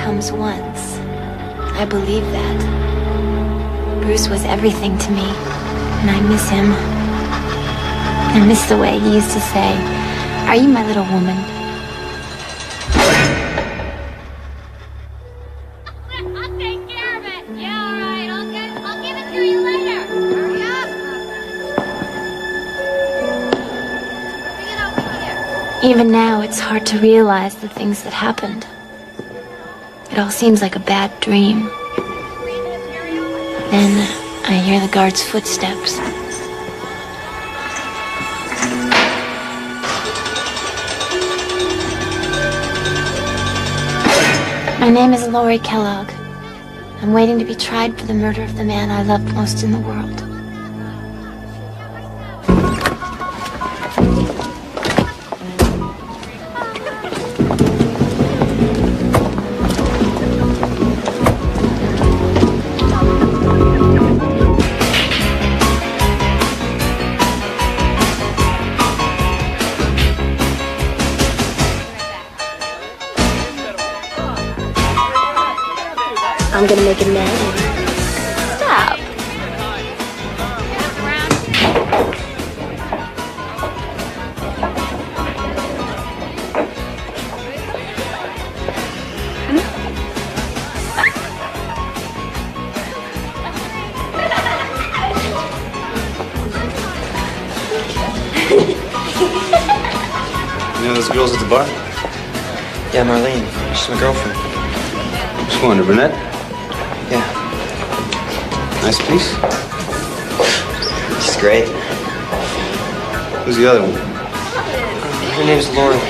comes once. I believe that. Bruce was everything to me, and I miss him. I miss the way he used to say, "Are you my little woman?" I'll take care of it. Yeah, all right. I'll give it to you later. Hurry up. Bring it over here. Even now, it's hard to realize the things that happened. It all seems like a bad dream. Then I hear the guard's footsteps. My name is Laurie Kellogg. I'm waiting to be tried for the murder of the man I loved most in the world. I'm gonna make a man. Stop. You know those girls at the bar? Yeah, Marlene. She's my girlfriend. Which one, the brunette? Yeah. Nice piece. She's great. Who's the other one? Her name's Laurie.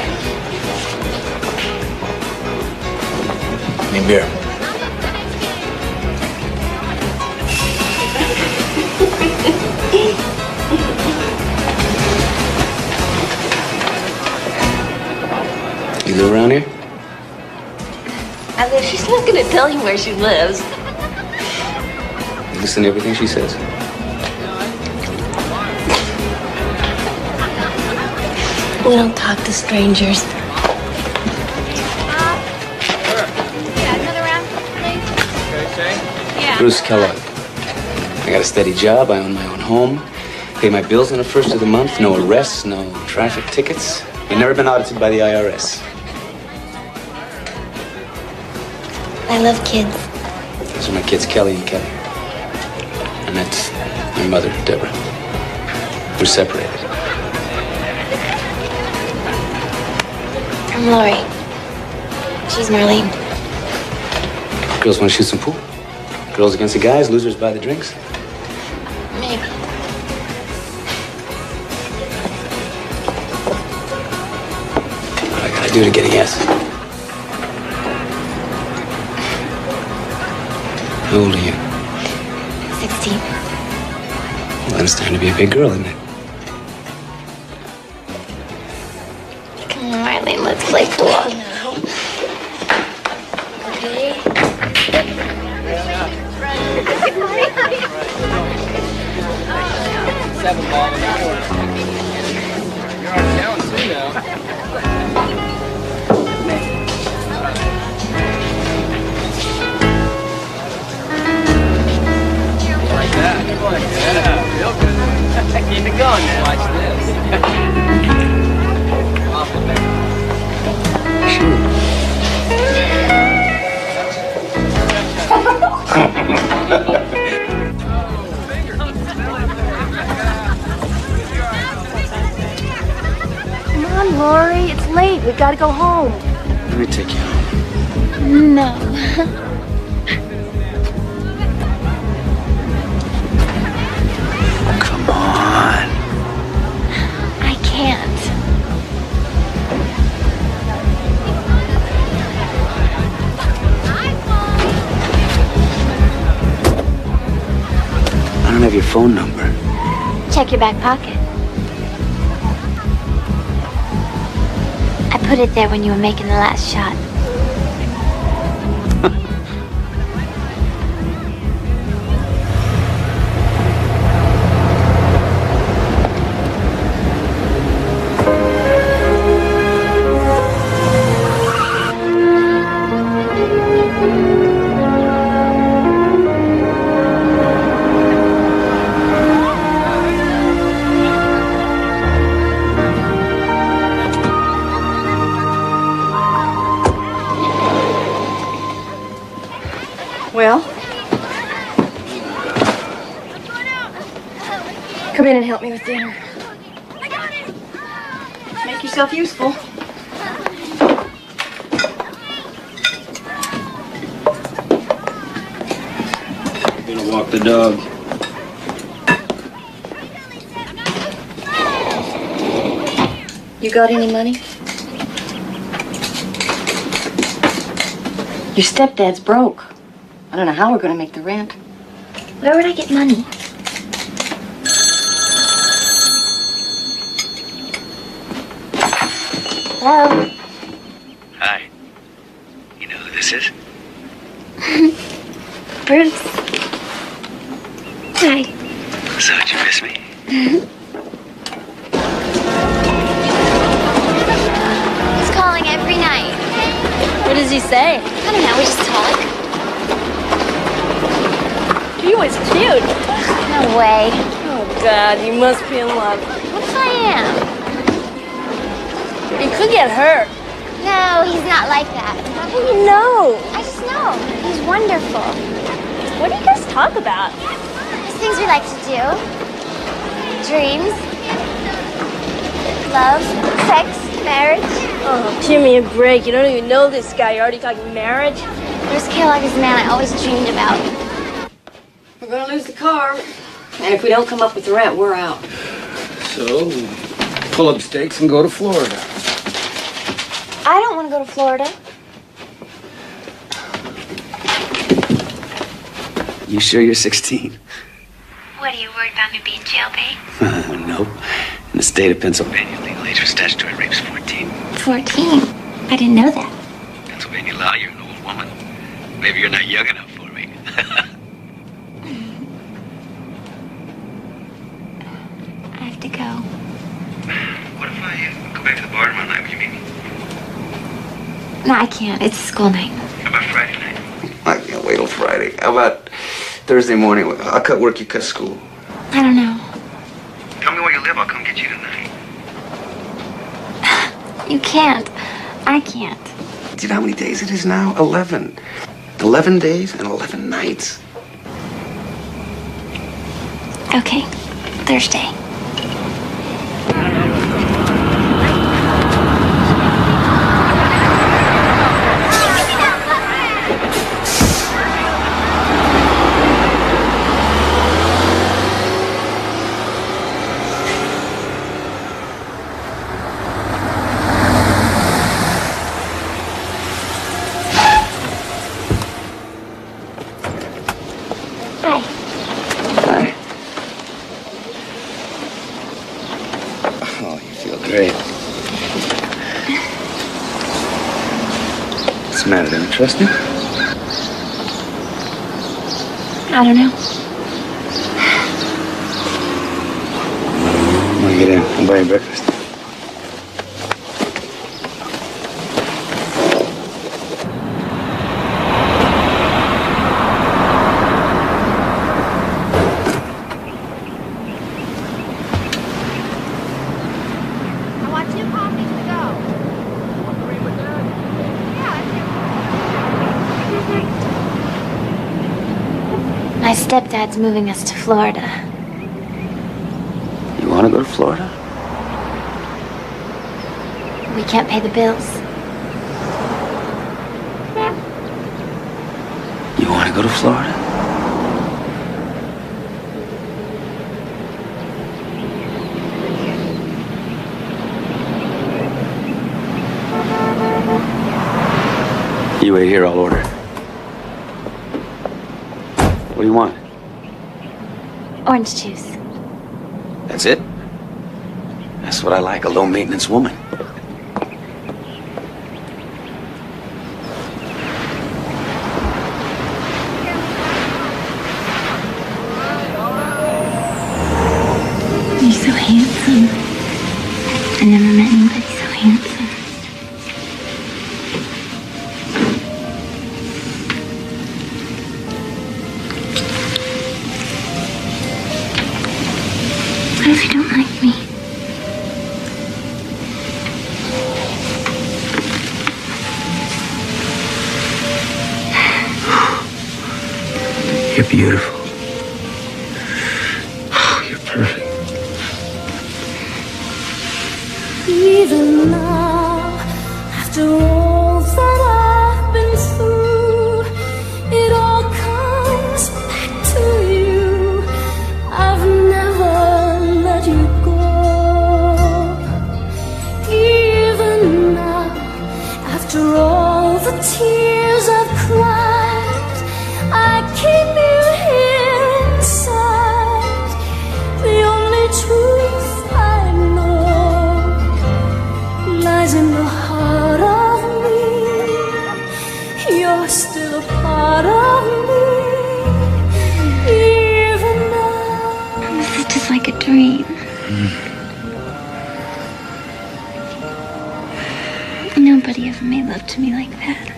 Need beer. You live around here? I mean, she's not gonna tell you where she lives. You listen to everything she says. We don't talk to strangers. Yeah, another round, please. Yeah. Bruce Kellogg. I got a steady job. I own my own home. Pay my bills on the first of the month. No arrests, no traffic tickets. I've never been audited by the IRS. I love kids. Those are my kids, Kelly and Kelly. And that's my mother, Deborah. We're separated. I'm Laurie. She's Marlene. Girls want to shoot some pool? Girls against the guys, losers buy the drinks. Maybe. What I gotta do to get a yes? How old are you? 16. Well, then it's time to be a big girl, isn't it? Come on, Marlene, let's play pool. Seven ball in the corner. You're on down too now. Like that. Yeah, feel good. Keep it going now. Watch Come on, Laurie. It's late. We gotta go home. Let me take you home. No. Come on. I can't. I don't have your phone number. Check your back pocket. I put it there when you were making the last shot. Come in and help me with dinner. Make yourself useful. I'm gonna walk the dog. You got any money? Your stepdad's broke. I don't know how we're gonna make the rent. Where would I get money? Hello? Hi. You know who this is? Bruce. Hi. So, did you miss me? He's calling every night. What does he say? I don't know, we just talk. He was cute. No way. Oh, God, you must be in love. What if I am? You could get hurt. No, he's not like that. How do you know? I just know. He's wonderful. What do you guys talk about? There's things we like to do. Dreams. Love. Sex. Marriage. Oh, give me a break. You don't even know this guy. You're already talking marriage. Bruce Kellogg is the man I always dreamed about. We're gonna lose the car. And if we don't come up with the rent, we're out. So, pull up stakes and go to Florida. I don't want to go to Florida. You sure you're 16? What, are you worried about me being jailbait? Nope. In the state of Pennsylvania, legal age for statutory rape is 14. 14? I didn't know that. Pennsylvania law, you're an old woman. Maybe you're not young enough for me. I have to go. What if I go back to the bar tomorrow night? Will you meet me? No, I can't. It's school night. How about Friday night? I can't wait till Friday. How about Thursday morning? I'll cut work, you cut school. I don't know. Tell me where you live, I'll come get you tonight. You can't. I can't. Do you know how many days it is now? 11. 11 days and 11 nights. Okay. Thursday. Hi. Hi. Oh, you feel great. What's the matter? Don't you trust me? I don't know. Come on, get in. I'll buy you breakfast. I want 2 coffees to go. My stepdad's moving us to Florida. You want to go to Florida? We can't pay the bills. You want to go to Florida? You wait here, I'll order. What do you want? Orange juice. That's it? That's what I like, a low-maintenance woman. You're so handsome. I never met anybody so handsome. What if you don't like me? You're beautiful. Oh, you're perfect. Even now, after all that I've been through, it all comes back to you. I've never let you go. Even now, after all the tears I've cried, I keep you here inside. The only truth I know lies in the heart of me. You're still a part of me, even now. This is just like a dream. Nobody ever made love to me like that.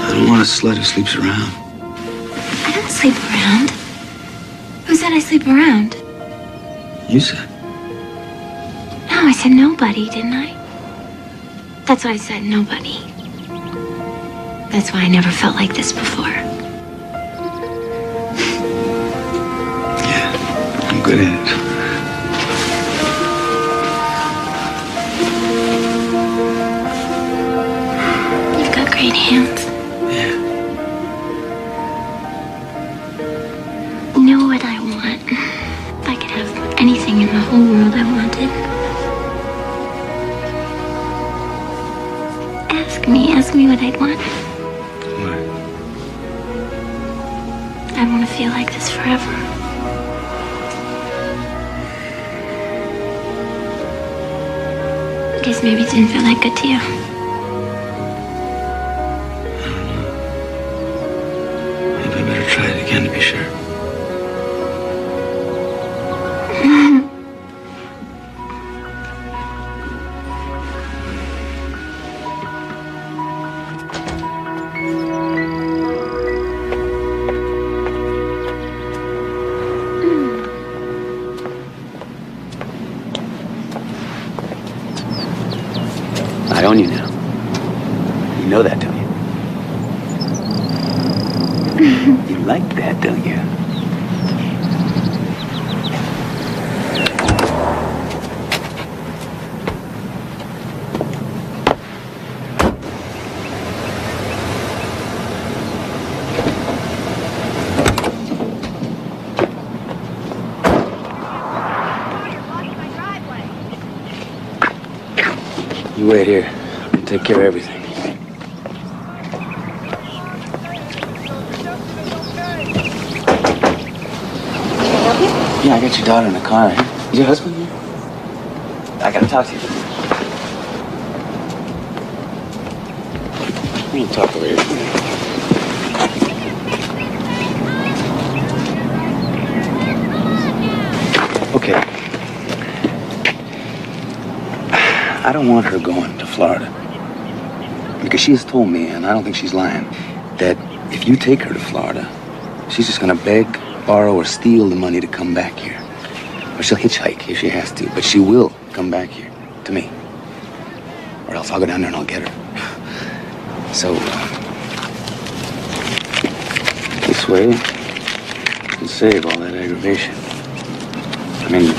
I don't want a slut who sleeps around. I don't sleep around. Who said I sleep around? You said. No, I said nobody, didn't I? That's why I said nobody. That's why I never felt like this before. Yeah, I'm good at it. You've got great hands. Yeah. You know what I want? If I could have anything in the whole world I wanted. Ask me what I'd want. What? I want to feel like this forever. Guess maybe it didn't feel that good to you. Maybe I better try it again to be sure. I own you now. You know that, don't you? You like that, don't you? You wait here. I'll take care of everything. Yeah, I got your daughter in the car. Is your husband here? I gotta talk to you. We'll talk over here. Okay. I don't want her going to Florida. Because she has told me, and I don't think she's lying, that if you take her to Florida, she's just gonna beg, borrow, or steal the money to come back here. Or she'll hitchhike if she has to, but she will come back here, to me. Or else I'll go down there and I'll get her. So, this way, you can save all that aggravation. I mean,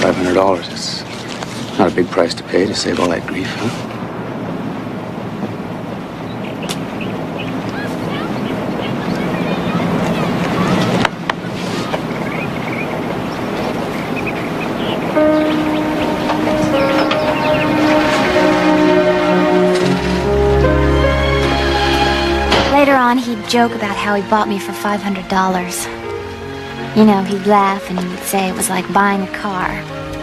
$500 is not a big price to pay to save all that grief, huh? Later on, he'd joke about how he bought me for $500. You know, he'd laugh and he'd say it was like buying a car.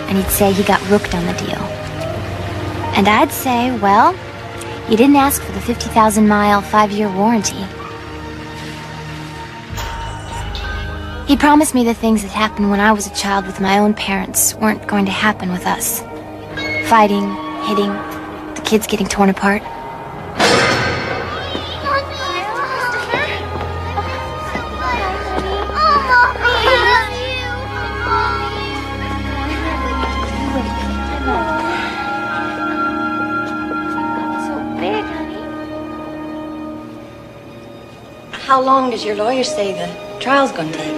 And he'd say he got rooked on the deal. And I'd say, well, you didn't ask for the 50,000-mile, 5-year warranty. He promised me the things that happened when I was a child with my own parents weren't going to happen with us. Fighting, hitting, the kids getting torn apart. How long does your lawyer say the trial's gonna take?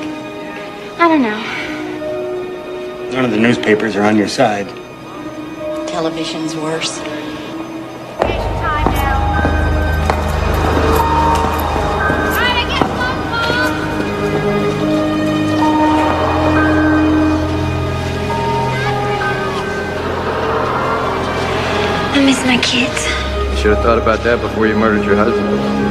I don't know. None of the newspapers are on your side. Television's worse. Time now. Trying to get phone calls. I miss my kids. You should have thought about that before you murdered your husband.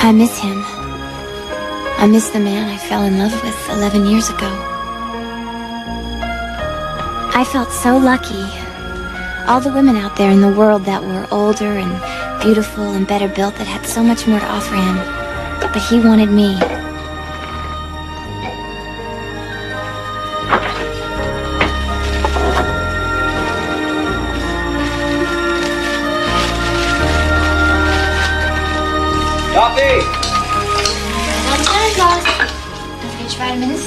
I miss him. I miss the man I fell in love with 11 years ago. I felt so lucky. All the women out there in the world that were older and beautiful and better built that had so much more to offer him. But he wanted me. Coffee! On time, boss. Don't forget your vitamins.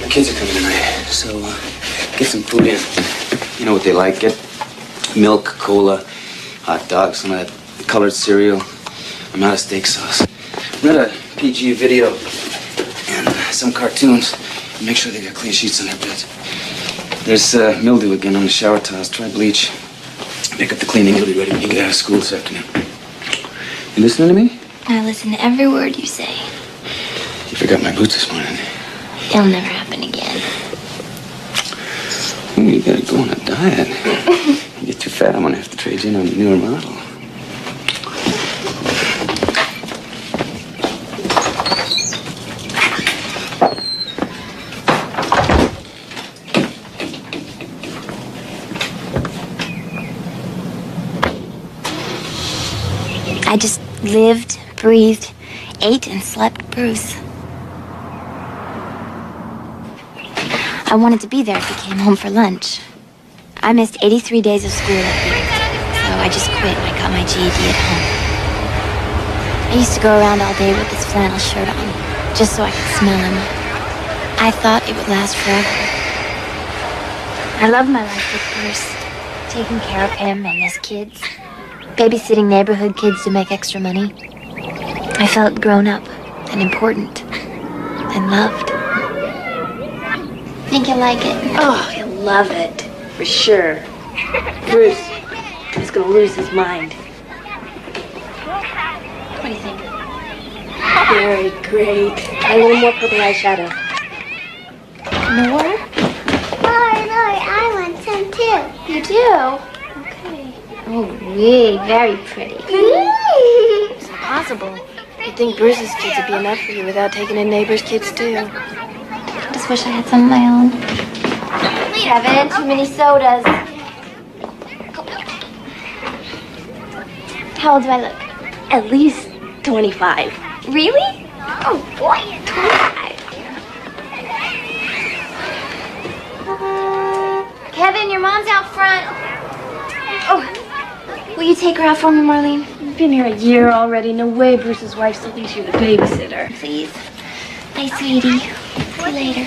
Kids are coming tonight, so get some food in. You know what they like. Get milk, cola, hot dogs, some of that colored cereal. I'm out of steak sauce. Rent a PG video and some cartoons. Make sure they got clean sheets on their beds. There's mildew again on the shower towels. Try bleach. Pick up the cleaning. It'll be ready when you get out of school this afternoon. You listening to me? I listen to every word you say. You forgot my boots this morning. It'll never happen again. Ooh, you gotta go on a diet. You get too fat, I'm gonna have to trade you in on your newer model. I just lived, breathed, ate, and slept Bruce. I wanted to be there if he came home for lunch. I missed 83 days of school that year, so I just quit and I got my GED at home. I used to go around all day with this flannel shirt on, just so I could smell him. I thought it would last forever. I loved my life with Bruce, taking care of him and his kids, babysitting neighborhood kids to make extra money. I felt grown up and important and loved. Think you'll like it? Oh, he'll love it. For sure. Bruce is gonna lose his mind. What do you think? Very great. A little more purple eyeshadow. More? I want some too. You do? Okay. Oh, really? Very pretty. It's impossible. You'd think Bruce's kids would be enough for you without taking in neighbors' kids too. I just wish I had some of my own. Kevin, too many sodas. How old do I look? At least 25. Really? Oh boy, 25. Kevin, your mom's out front. Oh, will you take her out for me, Marlene? You've been here a year already. No way Bruce's wife still thinks you're the babysitter. Please. Bye, sweetie. See you later.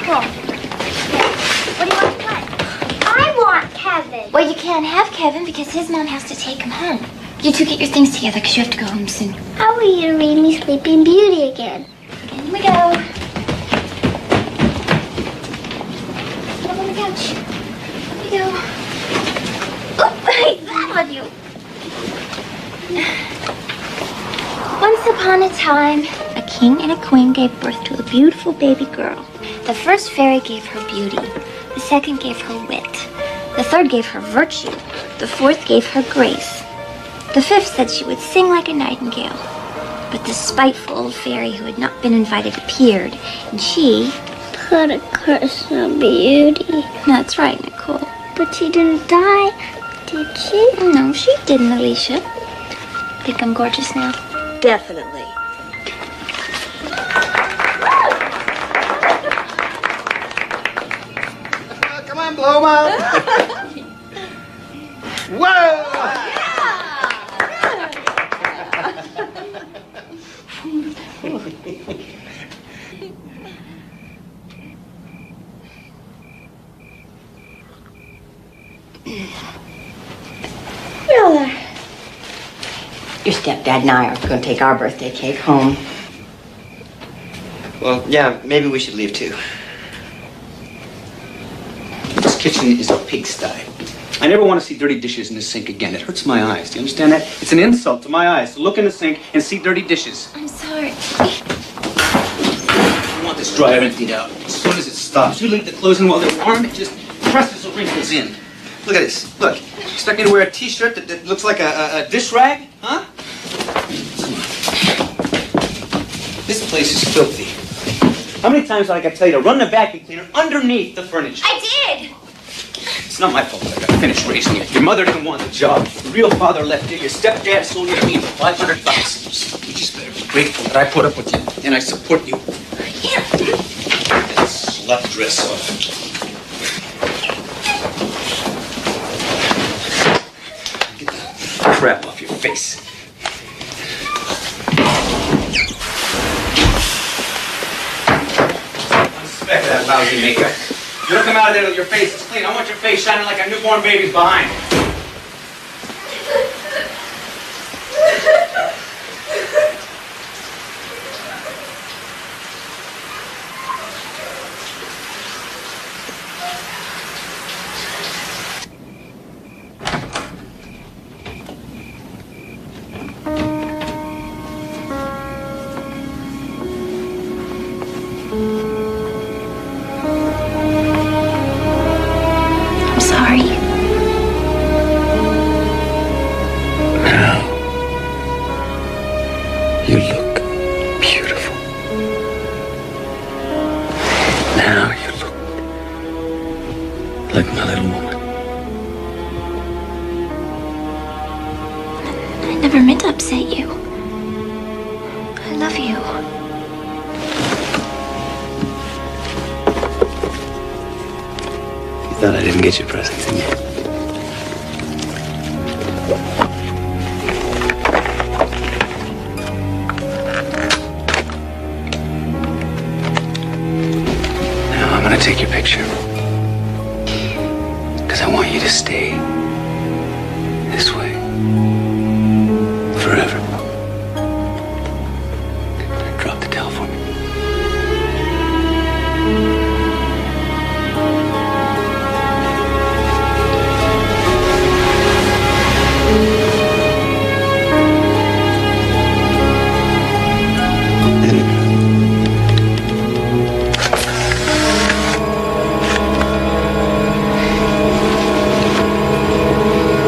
Cool. What do you want to play? I want Kevin. Well, you can't have Kevin because his mom has to take him home. You two get your things together because you have to go home soon. I want you to read me Sleeping Beauty again. In we go. Get up on the couch. Here we go. Oh, hey, that on you. Once upon a time, a king and a queen gave birth to a beautiful baby girl. The first fairy gave her beauty. The second gave her wit. The third gave her virtue. The fourth gave her grace. The fifth said she would sing like a nightingale. But the spiteful old fairy who had not been invited appeared, and she Put a curse on Beauty. That's right, Nicole. But she didn't die, did she? No, she didn't, Alicia. Think I'm gorgeous now? Definitely. Come on, blow 'em out. Whoa! Your stepdad and I are going to take our birthday cake home. Well, yeah, maybe we should leave too. This kitchen is a pigsty. I never want to see dirty dishes in the sink again. It hurts my eyes. Do you understand that? It's an insult to my eyes to look in the sink and see dirty dishes. I'm sorry. I want this dryer emptied out. As soon as it stops, you leave the clothes in while they're warm, it just presses the wrinkles in. Look at this. Look. You expect me to wear a t-shirt that looks like a dish rag? Huh? Come on. This place is filthy. How many times did I tell you to run the vacuum cleaner underneath the furniture? I did! It's not my fault that I got to finish raising you. Your mother didn't want the job. The real father left you. Your stepdad sold you to me for $500. You just better be grateful that I put up with you and I support you. Here. That slut dress off. Get the crap off your face. Unspec that lousy makeup. You don't come out of there with your face is clean. I want your face shining like a newborn baby's behind. I'm sorry. Now, you look beautiful. Now you look like my little woman. I never meant to upset you. I love you. You thought I didn't get your present, didn't you? Now I'm gonna take your picture. Because I want you to stay this way forever. Drop the towel for me.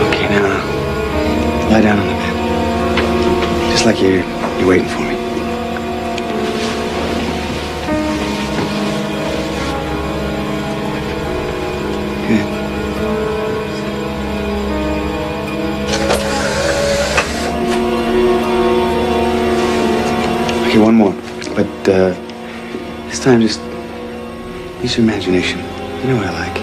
Okay, now lie down on the bed. Just like you're waiting for me. Good. Okay, one more. But this time just use your imagination. You know what I like.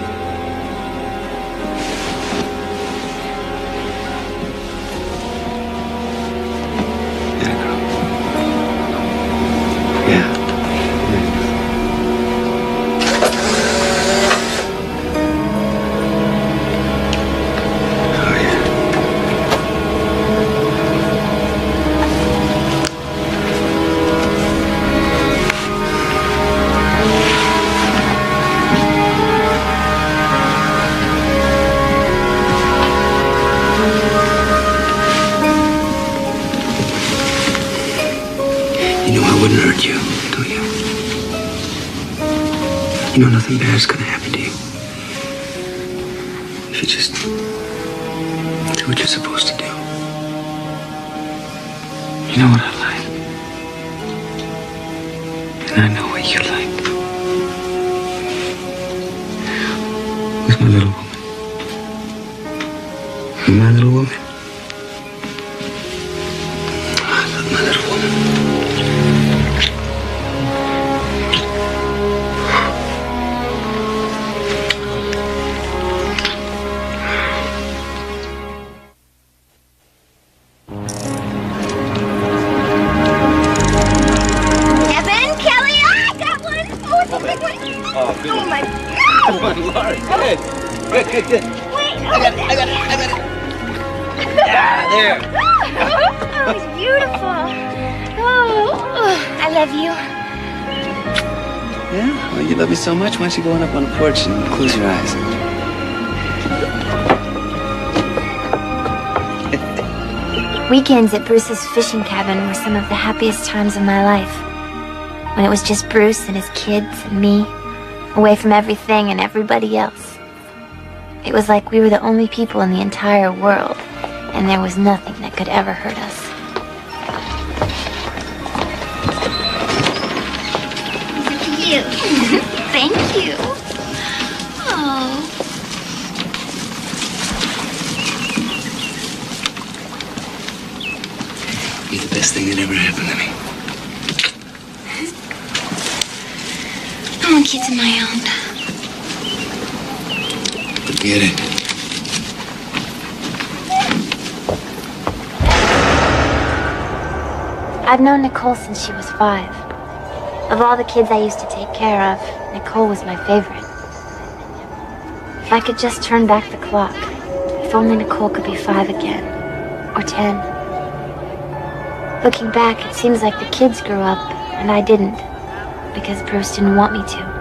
There you go. Yeah. Oh, yeah. You know I wouldn't hurt you, don't you? You know nothing bad's gonna happen to you. If you just do what you're supposed to do. You know what I like. And I know what you like. Who's my little woman? My little woman? I love my little woman. Evan, Kelly, I got one. Oh, it's a big one. Oh my God. Come on, Laura. Good. Good. Wait. I got it. Yeah, there. Oh, it's beautiful. Oh, I love you. Yeah? Well, you love me so much. Why don't you go on up on the porch and close your eyes? Weekends at Bruce's fishing cabin were some of the happiest times of my life. When it was just Bruce and his kids and me, away from everything and everybody else. It was like we were the only people in the entire world, and there was nothing that could ever hurt us. You. Thank you. Oh. You're the best thing that ever happened to me. I want kids of my own. Forget it. I've known Nicole since she was 5. Of all the kids I used to take care of, Nicole was my favorite. If I could just turn back the clock, if only Nicole could be 5 again, or 10. Looking back, it seems like the kids grew up, and I didn't, because Bruce didn't want me to.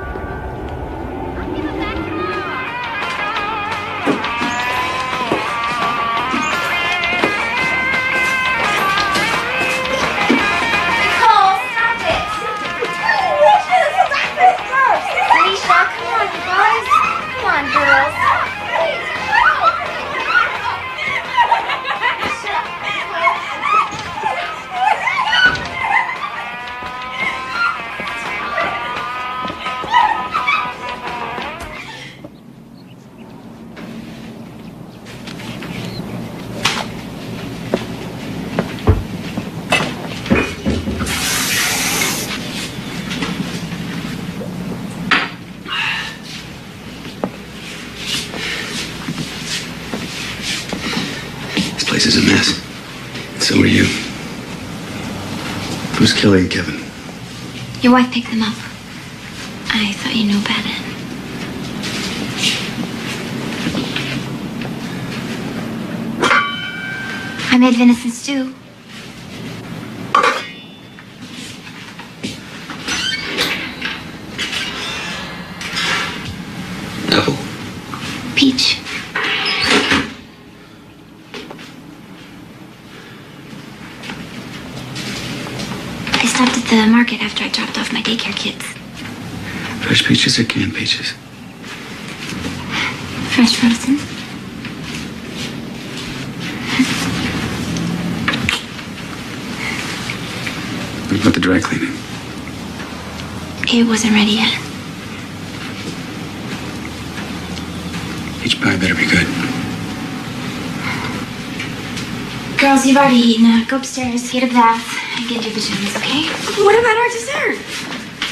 This place is a mess. So are you. Who's Kelly and Kevin? Your wife picked them up. I thought you knew about it. I made venison stew. Apple. Peach. I stopped at the market after I dropped off my daycare kids. Fresh peaches or canned peaches? Fresh frozen. What about the dry cleaning? It wasn't ready yet. Each pie better be good. Girls, you've already eaten. Go upstairs, get a bath, and get your pajamas, okay? What about our dessert?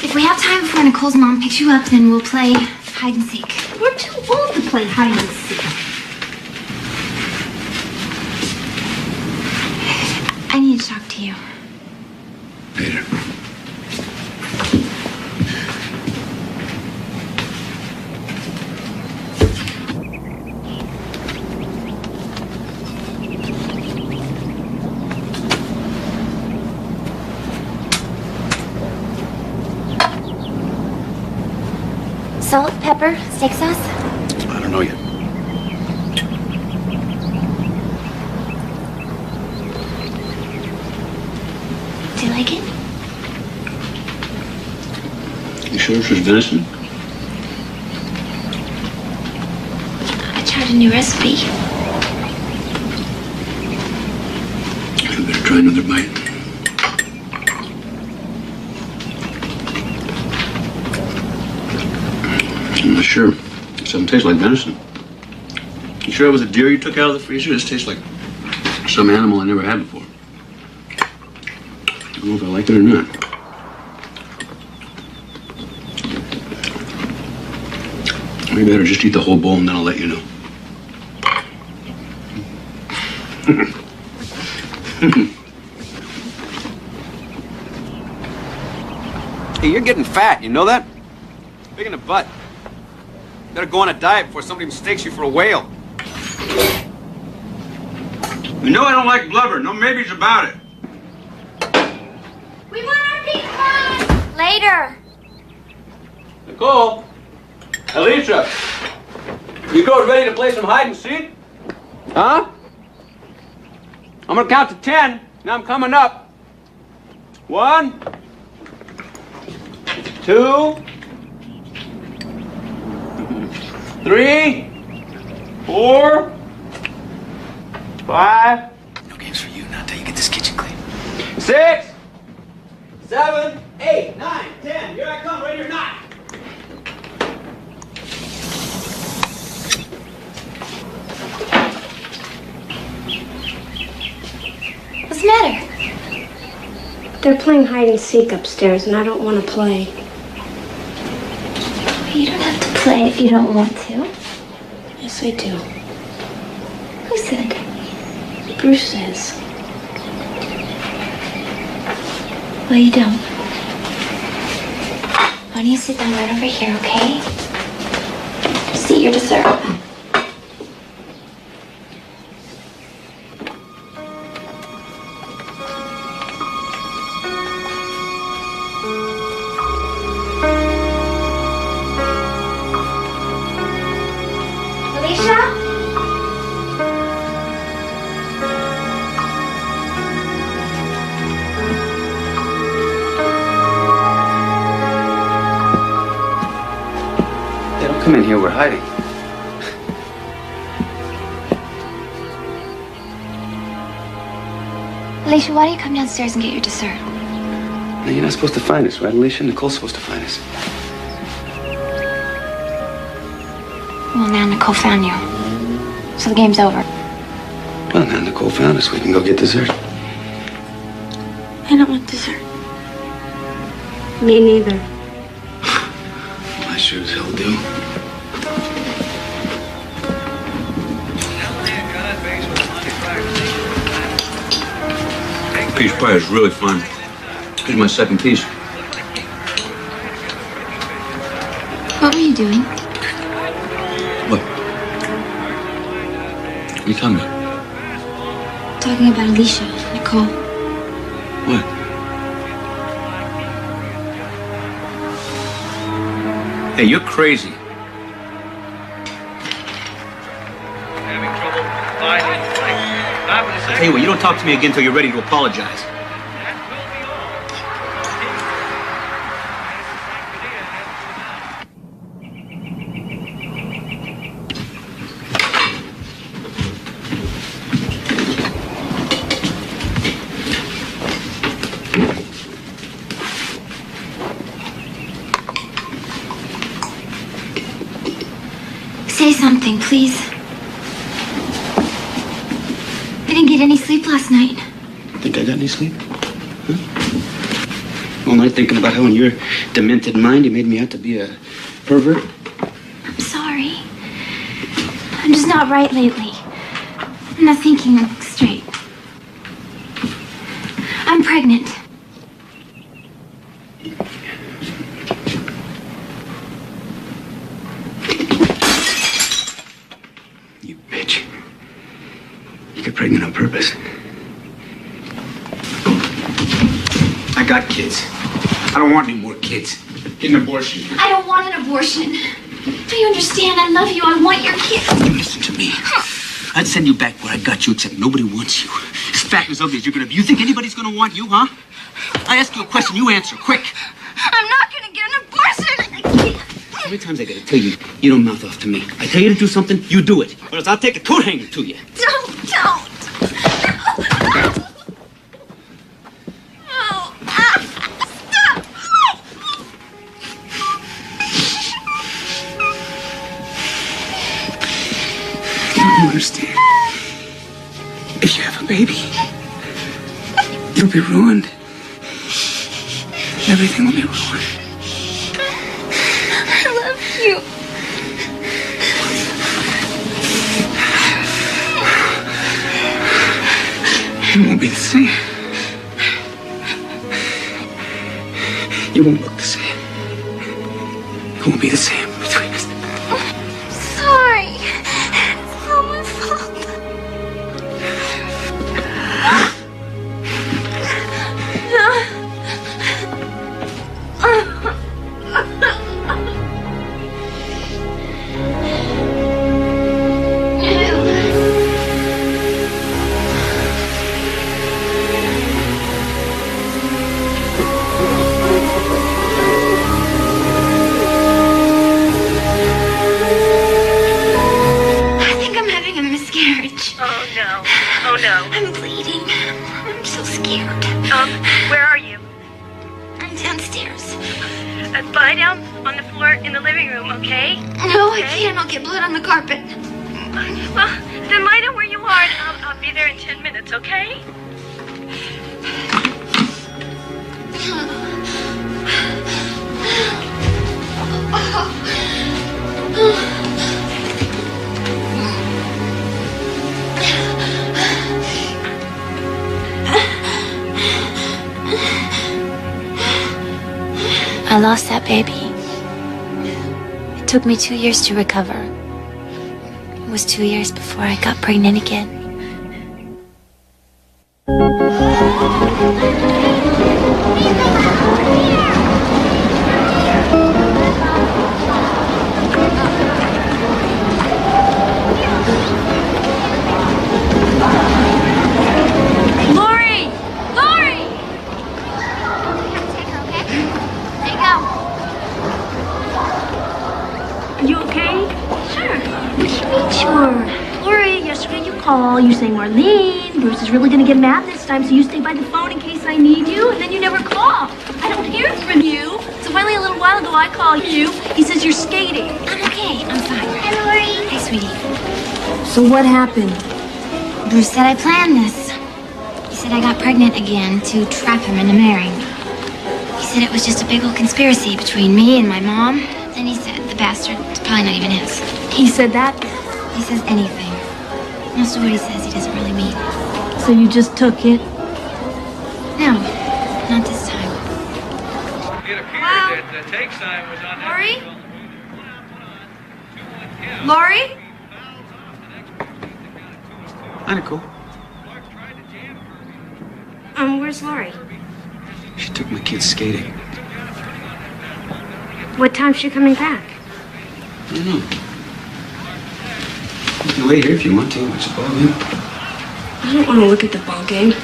If we have time before Nicole's mom picks you up, then we'll play hide and seek. We're too old to play hide and seek. I need to talk to you. Later. Salt, pepper, steak sauce? I don't know yet. Do you like it? You sure this is venison? I tried a new recipe. You better try another bite. I'm not sure. Something tastes like venison. You sure it was a deer you took out of the freezer? This tastes like some animal I never had before. I don't know if I like it or not. Maybe I better just eat the whole bowl and then I'll let you know. Hey, you're getting fat, you know that? Big in the butt. You better go on a diet before somebody mistakes you for a whale. You know I don't like blubber. No maybes about it. We want our pizza! Later. Nicole! Alicia! You girls ready to play some hide and seek? Huh? I'm gonna count to 10. Now I'm coming up. 1, 2, 3, 4, 5. No games for you, not until you get this kitchen clean. 6, 7, 8, 9, 10. Here I come, ready or not. What's the matter? They're playing hide and seek upstairs, and I don't want to play. You don't have to play if you don't want to. Yes, I do. Who said? Bruce says. Well, you don't. Why don't you sit down right over here, okay? Just eat your dessert. Come in here, we're hiding. Alicia, why don't you come downstairs and get your dessert? Now, you're not supposed to find us, right, Alicia? Nicole's supposed to find us. Well, now Nicole found you. So the game's over. Well, now Nicole found us. We can go get dessert. I don't want dessert. Me neither. I sure as hell do. Peach pie is really fun. Here's my second piece. What were you doing? What? What are you talking about? Talking about Alicia, Nicole. What? Hey, you're crazy. Having trouble finding the place. Not with the Tell you what, you don't talk to me again until you're ready to apologize. Say something, please. I didn't get any sleep last night. Think I got any sleep? Huh? All night thinking about how in your demented mind you made me out to be a pervert? I'm sorry. I'm just not right lately. I'm not thinking straight. I'm pregnant. You bitch. You get pregnant on purpose. I got kids. I don't want any more kids. Get an abortion. I don't want an abortion. Do you understand? I love you. I want your kid. You listen to me. I'd send you back where I got you, except nobody wants you. As fat and as ugly as you're gonna be. You think anybody's gonna want you, huh? I ask you a question, you answer, quick. I'm not gonna get an abortion. How many times I gotta tell you, you don't mouth off to me. I tell you to do something, you do it. Or else I'll take a coat hanger to you. Don't. Oh. Stop. don't understand. If you have a baby, you'll be ruined. Everything will be ruined. I love you. It won't be the same. You won't look the same. It won't be the same between us. Sorry. It's all my fault. I think I'm having a miscarriage. Oh no. Oh no. I'm bleeding. I'm so scared. Where are you? I'm downstairs. Lie down on the floor in the living room, okay? No, I can't. I'll get blood on the carpet. Well, then lie down where you are and I'll be there in 10 minutes, okay? I lost that baby. It took me 2 years to recover. It was 2 years before I got pregnant again. Lori! Lori! Take her, okay? There you go. Are you okay? Sure. What do you mean, sure? Lori, yesterday you called, you say, Marlene, Bruce is really gonna get mad this time, so you stay by the phone in case I need you, and then you never call. I don't hear from you. So finally, a little while ago, I call you. He says you're skating. I'm okay. I'm fine. Hi, Lori. Hey, sweetie. So what happened? Bruce said I planned this. He said I got pregnant again to trap him into marrying me. He said it was just a big old conspiracy between me and my mom. Then he said the bastard is probably not even his. He said that? He says anything. Most of what he says he doesn't really mean. So you just took it? No, not this time. It appeared that the take sign was on Lori? Lori? Hi, Nicole. Where's Lori? She took my kids skating. What time's she coming back? I don't know. You can wait here if you want to. It's a ball game. I don't want to look at the ball game. So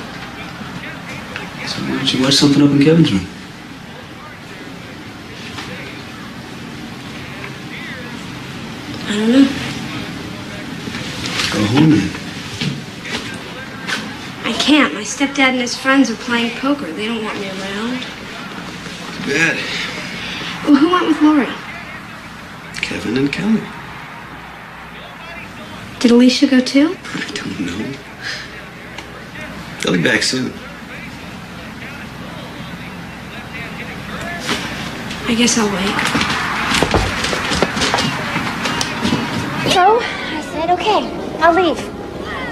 why don't you watch something up in Kevin's room? I don't know. Go home then. I can't. My stepdad and his friends are playing poker. They don't want me around. Too bad. Well, who went with Lori? Kevin and Kelly. Did Alicia go too? I don't know. They'll be back soon. I guess I'll wait. So, I said, okay, I'll leave.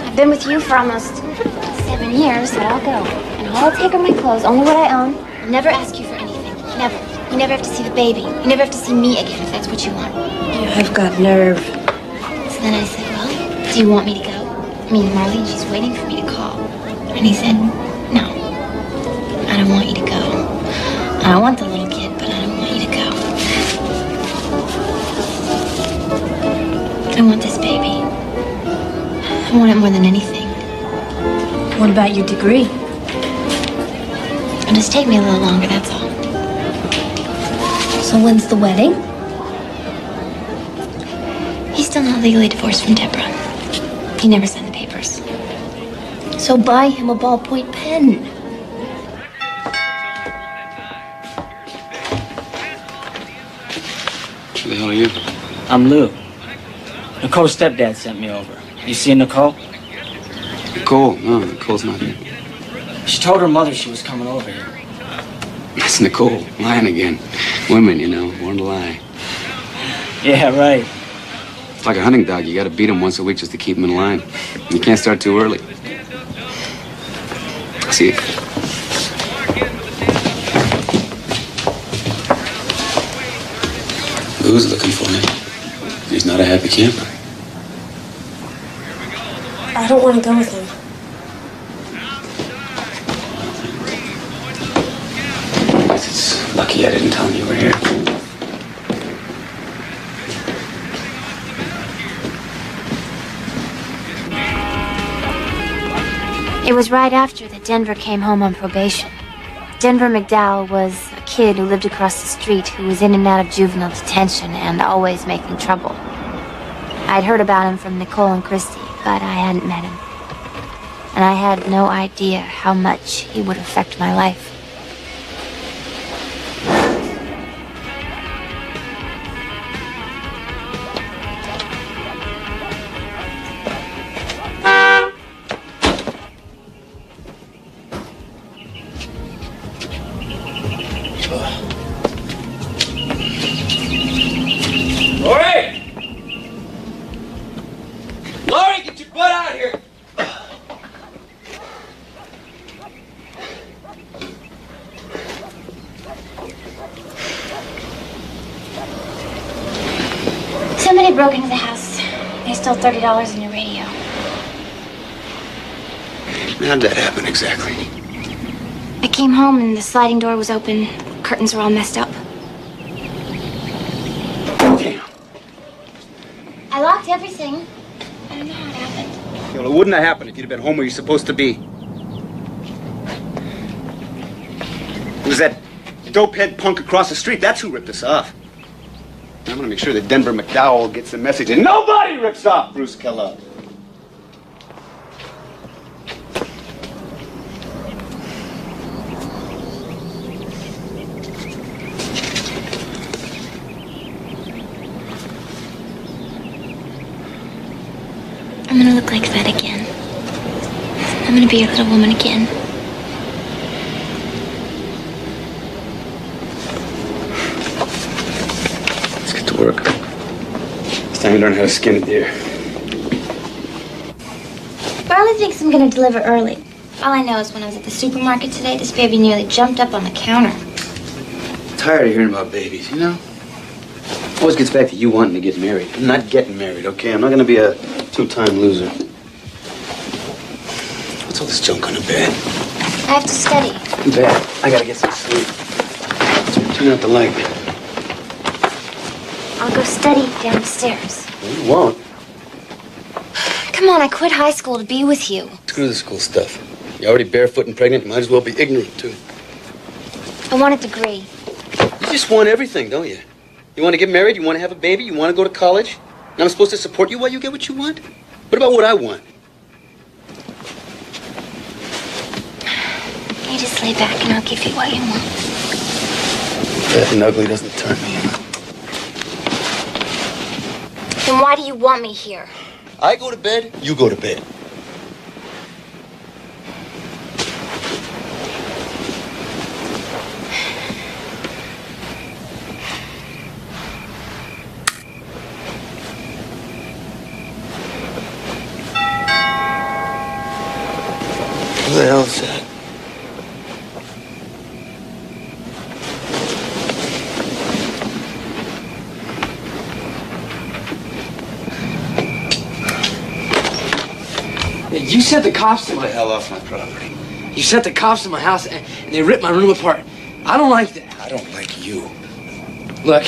I've been with you for almost 7 years, but I'll go. And I'll take her my clothes, only what I own. I'll never ask you for anything. Never. You never have to see the baby. You never have to see me again if that's what you want. You have got nerve. So then I said, well, do you want me to go? I mean, Marlene, she's waiting for me to call. And he said, no, I don't want you to go. I don't want the little kid, but I don't want you to go. I want this baby. I want it more than anything. What about your degree? It'll just take me a little longer, that's all. So when's the wedding? He's still not legally divorced from Deborah. He never signed the papers. So buy him a ballpoint pen. Who the hell are you? I'm Lou. Nicole's stepdad sent me over. You seen Nicole? Nicole? No, Nicole's not here. She told her mother she was coming over here. That's Nicole, lying again. Women, you know, born to lie. Yeah, right. It's like a hunting dog. You gotta beat him once a week just to keep him in line. You can't start too early. See you. Lou's looking for me. He's not a happy camper. I don't want to go with him. I guess it's lucky I didn't tell him you were here. It was right after that Denver came home on probation. Denver McDowell was a kid who lived across the street who was in and out of juvenile detention and always making trouble. I'd heard about him from Nicole and Christy, but I hadn't met him. And I had no idea how much he would affect my life. Laurie, get your butt out here! Somebody broke into the house. They stole $30 in your radio. How'd that happen exactly? I came home and the sliding door was open. Curtains were all messed up. Okay. I locked everything. I don't know how it happened. Well, it wouldn't have happened if you'd have been home where you're supposed to be. It was that dopehead punk across the street. That's who ripped us off. I'm gonna make sure that Denver McDowell gets the message and nobody rips off Bruce Kellogg. I'm gonna look like that again. I'm gonna be your little woman again. Let's get to work. It's time you learn how to skin a deer. Barley thinks I'm gonna deliver early. All I know is when I was at the supermarket today, this baby nearly jumped up on the counter. I'm tired of hearing about babies, you know? Always gets back to you wanting to get married. I'm not getting married, okay? I'm not gonna be a two-time loser. What's all this junk on the bed? I have to study. Too bad. I gotta get some sleep. Turn out the light. I'll go study downstairs. Well, you won't. Come on, I quit high school to be with you. Screw the school stuff. You're already barefoot and pregnant. You might as well be ignorant, too. I want a degree. You just want everything, don't you? You want to get married? You want to have a baby? You want to go to college? And I'm supposed to support you while you get what you want? What about what I want? You just lay back and I'll give you what you want. Fat and ugly doesn't turn me. Then why do you want me here? I go to bed, you go to bed. Who the hell is that? You sent the cops to Get my the hell off my property. You sent the cops to my house and they ripped my room apart. I don't like that. I don't like you. Look,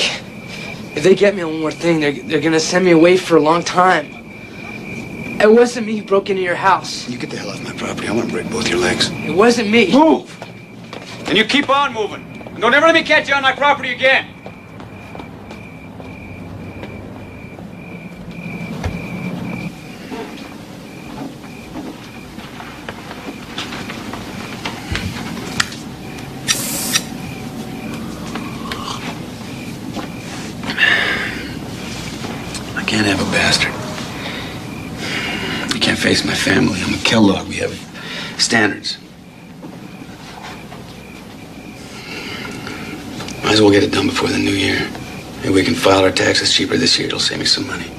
if they get me on one more thing, they're gonna send me away for a long time. It wasn't me who broke into your house. You get the hell off my property. I want to break both your legs. It wasn't me. Move! And you keep on moving. And don't ever let me catch you on my property again. I can't have a bastard. face my family. I'm a Kellogg. We have standards. Might as well get it done before the new year. Maybe we can file our taxes cheaper this year. It'll save me some money.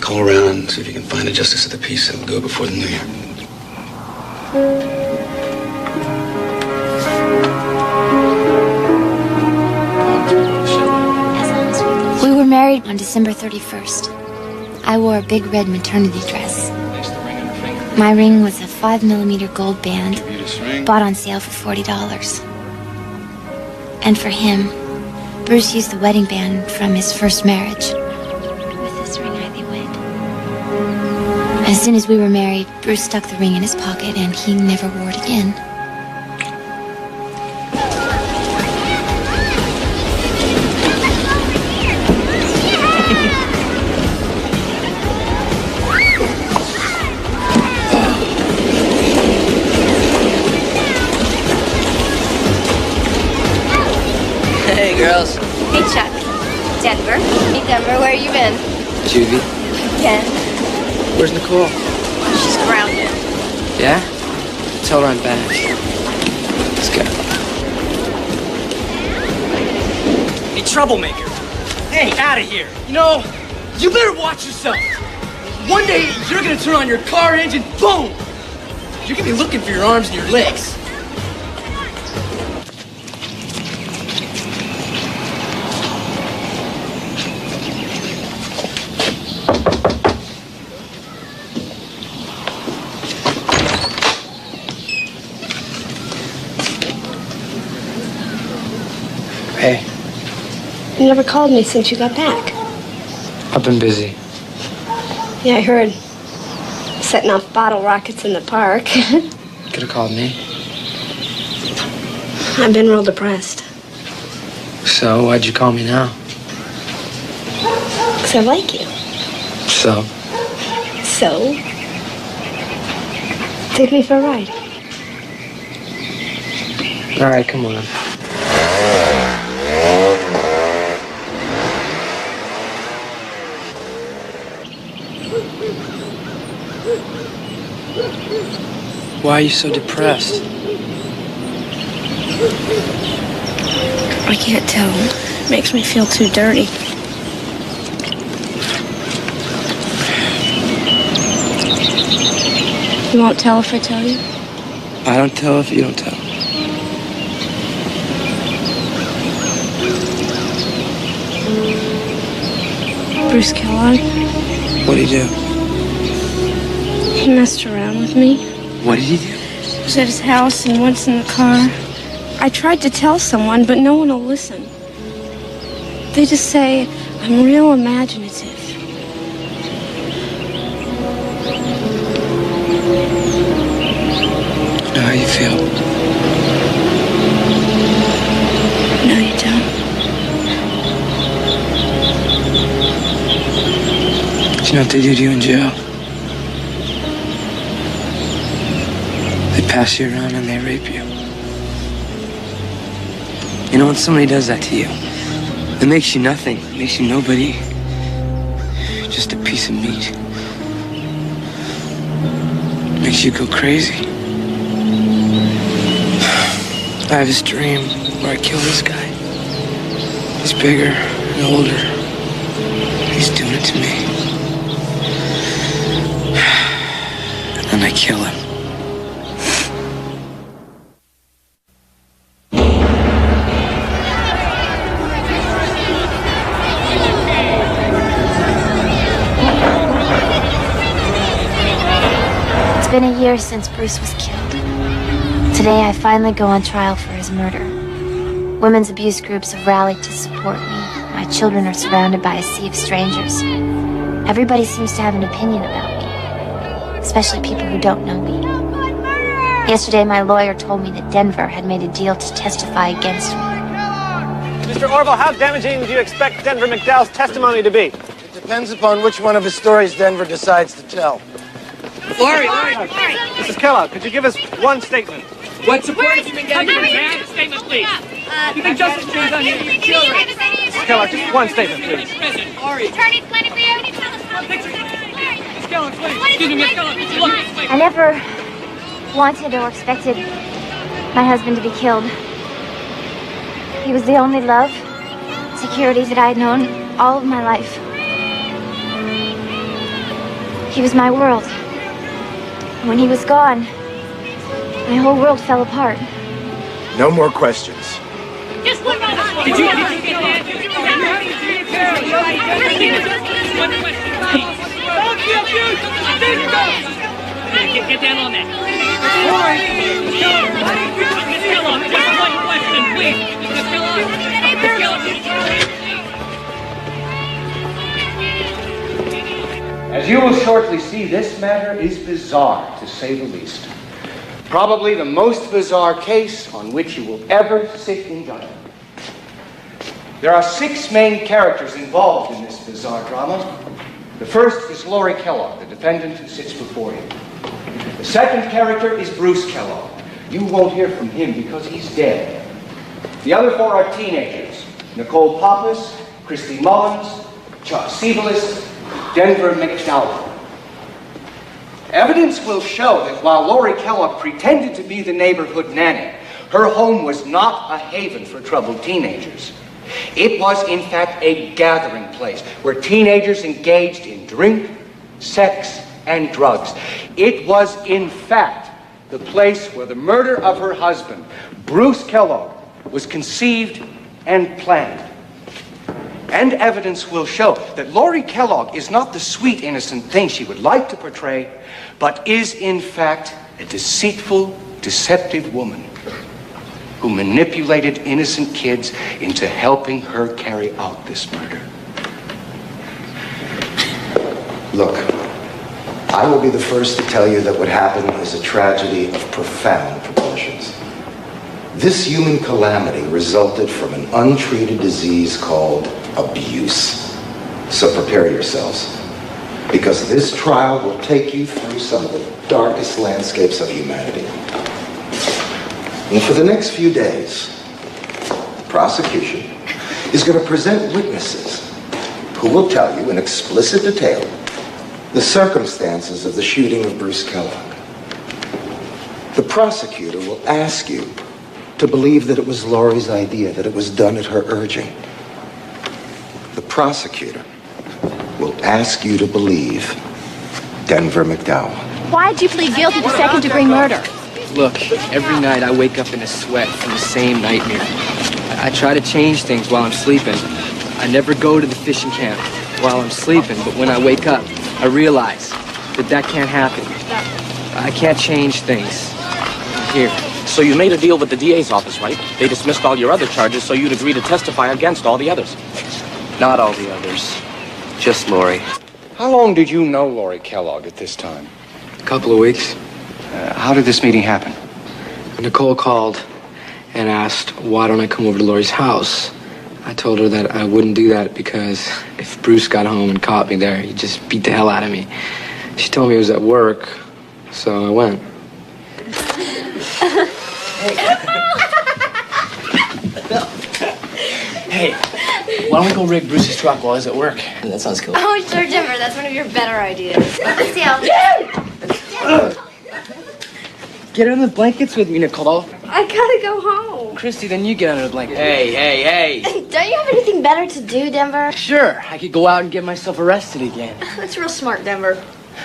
Call around and see if you can find a justice of the peace that'll do it before the new year. We were married on December 31st. I wore a big red maternity dress. My ring was a 5mm gold band, bought on sale for $40. And for him, Bruce used the wedding band from his first marriage. With this ring, I they wed. As soon as we were married, Bruce stuck the ring in his pocket and he never wore it again. Hey, girls. Hey, Chuck. Denver. Hey, Denver, where you been? Juvie. Again. Where's Nicole? She's grounded. Yeah? Tell her I'm back. Let's go. Hey, troublemaker. Hey, out of here. You know, you better watch yourself. One day, you're gonna turn on your car engine, boom! You're gonna be looking for your arms and your legs. Hey, You never called me since you got back. I've been busy. Yeah, I heard. Setting off bottle rockets in the park. Could have called me. I've been real depressed. So, why'd you call me now? Because I like you. So? So? Take me for a ride. All right, come on. Why are you so depressed? I can't tell. It makes me feel too dirty. You won't tell if I tell you? I don't tell if you don't tell. Bruce Kellogg. What'd he do? He messed around with me. What did he do? I was at his house and once in the car. I tried to tell someone, but no one will listen. They just say I'm real imaginative. I know how you feel. No, you don't. Do you know what they do to you in jail? They pass you around and they rape you. You know, when somebody does that to you, it makes you nothing. It makes you nobody. Just a piece of meat. It makes you go crazy. I have this dream where I kill this guy. He's bigger and older. He's doing it to me. And then I kill him. It's been a year since Bruce was killed. Today, I finally go on trial for his murder. Women's abuse groups have rallied to support me. My children are surrounded by a sea of strangers. Everybody seems to have an opinion about me, especially people who don't know me. Yesterday, my lawyer told me that Denver had made a deal to testify against me. Mr. Orville, how damaging do you expect Denver McDowell's testimony to be? It depends upon which one of his stories Denver decides to tell. Laurie! Mrs. Kellogg, could you give us one statement? What support have you been getting from him? Statement, please. You think justice turns on you and your children? Mrs. Kellogg, just one statement, please. Attorney's plenty for you. I never wanted or expected my husband to be killed. He was the only love, security that I had known all of my life. He was my world. When he was gone, my whole world fell apart. No more questions. Just one more. Did you get that? One question, please. Get down on that. Miss Kellogg, just one question, please. Miss Kellogg. As you will shortly see, this matter is bizarre, to say the least. Probably the most bizarre case on which you will ever sit in judgment. There are 6 main characters involved in this bizarre drama. The first is Laurie Kellogg, the defendant who sits before you. The second character is Bruce Kellogg. You won't hear from him because he's dead. The other 4 are teenagers: Nicole Pappas, Christy Mullins, Chuck Sievelis, Denver McDowell. Evidence will show that while Laurie Kellogg pretended to be the neighborhood nanny, her home was not a haven for troubled teenagers. It was, in fact, a gathering place where teenagers engaged in drink, sex, and drugs. It was, in fact, the place where the murder of her husband, Bruce Kellogg, was conceived and planned. And evidence will show that Laurie Kellogg is not the sweet, innocent thing she would like to portray, but is, in fact, a deceitful, deceptive woman who manipulated innocent kids into helping her carry out this murder. Look, I will be the first to tell you that what happened is a tragedy of profound proportions. This human calamity resulted from an untreated disease called abuse. So prepare yourselves, because this trial will take you through some of the darkest landscapes of humanity. And for the next few days, the prosecution is going to present witnesses who will tell you in explicit detail the circumstances of the shooting of Bruce Kellogg. The prosecutor will ask you to believe that it was Laurie's idea, that it was done at her urging. The prosecutor will ask you to believe Denver McDowell. Why'd you plead guilty to second-degree murder? Look, every night I wake up in a sweat from the same nightmare. I try to change things while I'm sleeping. I never go to the fishing camp while I'm sleeping, but when I wake up, I realize that can't happen. I can't change things. Here. So you made a deal with the DA's office, right? They dismissed all your other charges, so you'd agree to testify against all the others. Not all the others. Just Laurie. How long did you know Laurie Kellogg at this time? A couple of weeks. How did this meeting happen? Nicole called and asked, why don't I come over to Laurie's house? I told her that I wouldn't do that because if Bruce got home and caught me there, he'd just beat the hell out of me. She told me it was at work, so I went. Hey, why don't we go rig Bruce's truck while he's at work? That sounds cool. Oh, sure, Denver. That's one of your better ideas. Get under the blankets with me, Nicole. I gotta go home. Christy, then you get under the blanket. Hey. Don't you have anything better to do, Denver? Sure, I could go out and get myself arrested again. That's real smart, Denver.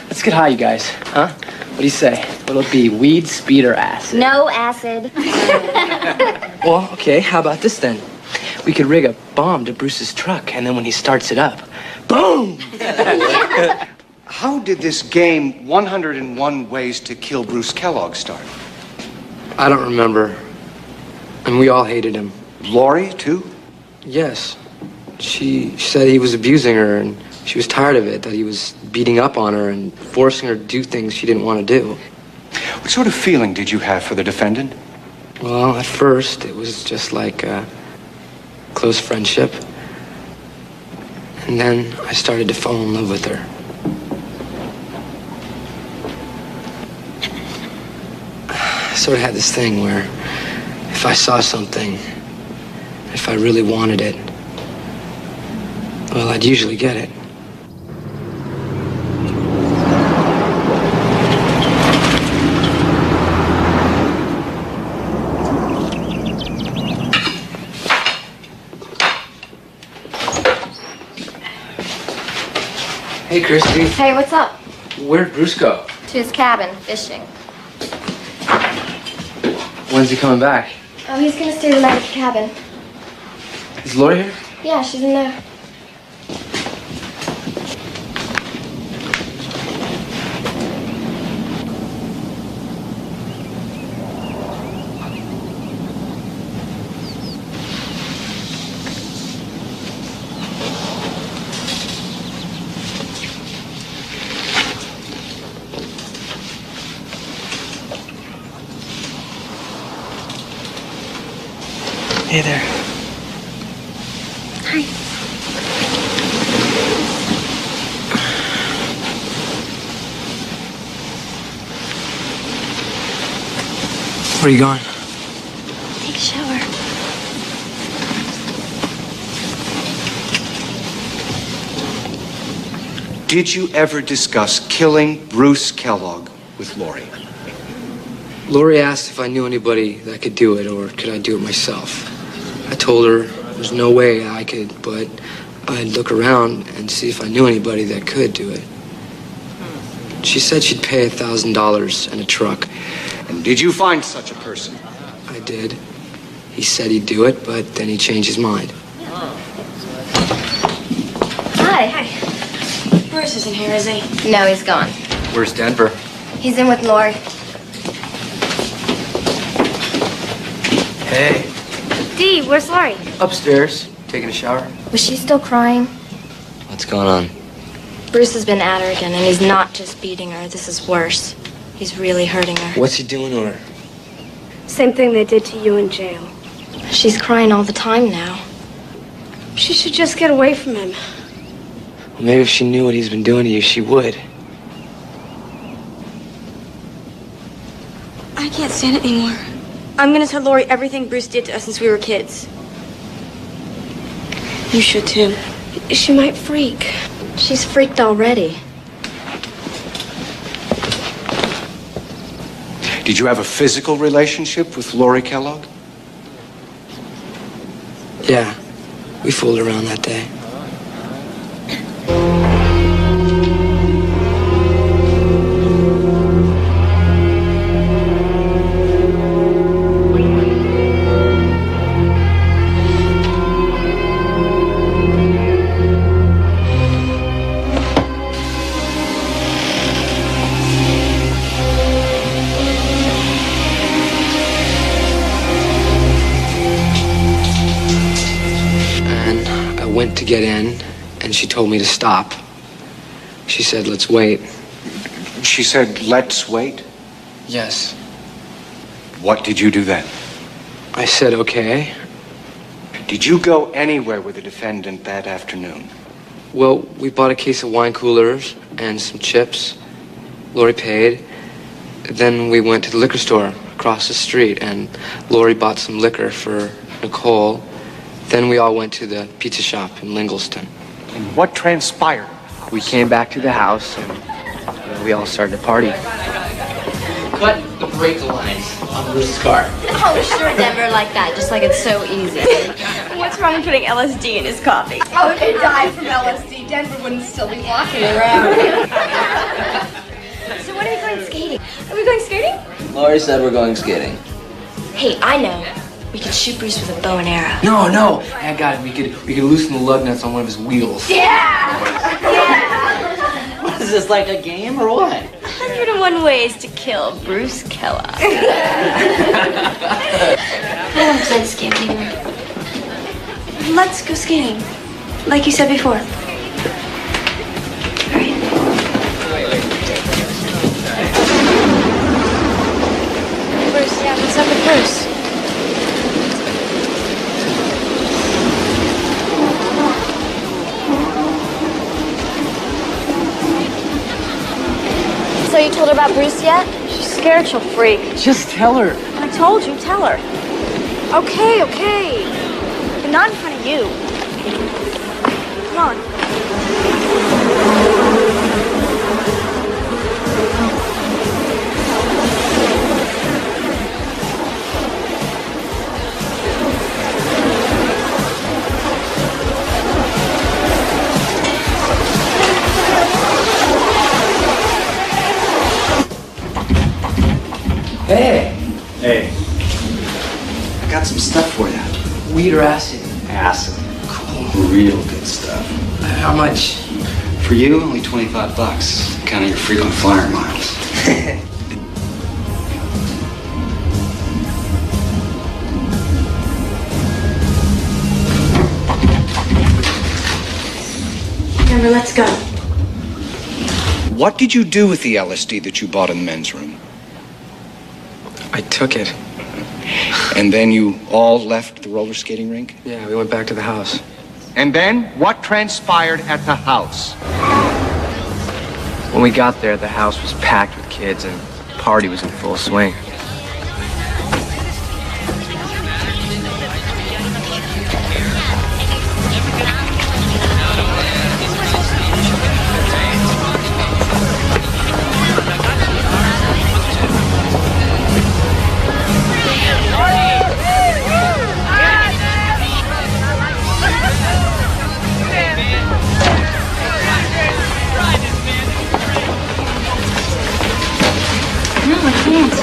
Let's get high, you guys, huh? What do you say? What'll it be, weed, speed, or acid? No acid. Well, okay, how about this then? We could rig a bomb to Bruce's truck, and then when he starts it up, boom! How did this game 101 Ways to Kill Bruce Kellogg start? I don't remember. And we all hated him. Laurie, too? Yes. She said he was abusing her, and she was tired of it, that he was beating up on her and forcing her to do things she didn't want to do. What sort of feeling did you have for the defendant? Well, at first, it was just like a close friendship. And then I started to fall in love with her. I sort of had this thing where if I saw something, if I really wanted it, well, I'd usually get it. Hey, Christy. Hey, what's up? Where'd Bruce go? To his cabin, fishing. When's he coming back? Oh, he's gonna stay the night at the cabin. Is Lori here? Yeah, she's in there. Hey there. Hi. Where are you going? Take a shower. Did you ever discuss killing Bruce Kellogg with Lori? Lori asked if I knew anybody that could do it, or could I do it myself. I told her there's no way I could, but I'd look around and see if I knew anybody that could do it. She said she'd pay $1,000 and a truck. And did you find such a person? I did. He said he'd do it, but then he changed his mind. Hi. Hi. Bruce isn't here, is he? No, he's gone. Where's Denver? He's in with Lori. Hey. Dee, where's Lori? Upstairs, taking a shower. Was she still crying? What's going on? Bruce has been at her again, and he's not just beating her. This is worse. He's really hurting her. What's he doing to her? Same thing they did to you in jail. She's crying all the time now. She should just get away from him. Well, maybe if she knew what he's been doing to you, she would. I can't stand it anymore. I'm gonna tell Lori everything Bruce did to us since we were kids. You should too. She might freak. She's freaked already. Did you have a physical relationship with Lori Kellogg? Yeah, we fooled around that day. Went to get in, and she told me to stop. She said, let's wait. She said, let's wait? Yes. What did you do then? I said, okay. Did you go anywhere with the defendant that afternoon? Well, we bought a case of wine coolers and some chips. Lori paid. Then we went to the liquor store across the street, and Lori bought some liquor for Nicole. Then we all went to the pizza shop in Lingleston. And what transpired? We came back to the house, and we all started to party. Cut the brake lines on Bruce's car. Oh, sure, Denver, like that. Just like it's so easy. What's wrong with putting LSD in his coffee? Oh, if he died from LSD, Denver wouldn't still be walking around. So when are we going skating? Are we going skating? Lori said we're going skating. Hey, I know. We could shoot Bruce with a bow and arrow. No. I got it. We could loosen the lug nuts on one of his wheels. Yeah! What is this, like a game or what? 101 ways to kill Bruce Kellogg. I want to play this game anymore. Let's go skating, like you said before. Bruce, yeah, what's up with Bruce? So you told her about Bruce yet? She's scared she'll freak. Just tell her. I told you, tell her. Okay. But not in front of you. Come on. got some stuff for you. Weed or acid? Acid. Cool. Real good stuff. How much? For you, only $25. Counting your frequent flyer miles. Denver, let's go. What did you do with the LSD that you bought in the men's room? I took it. And then you all left the roller skating rink? Yeah, we went back to the house. And then, what transpired at the house? When we got there, the house was packed with kids and the party was in full swing. No, I can't.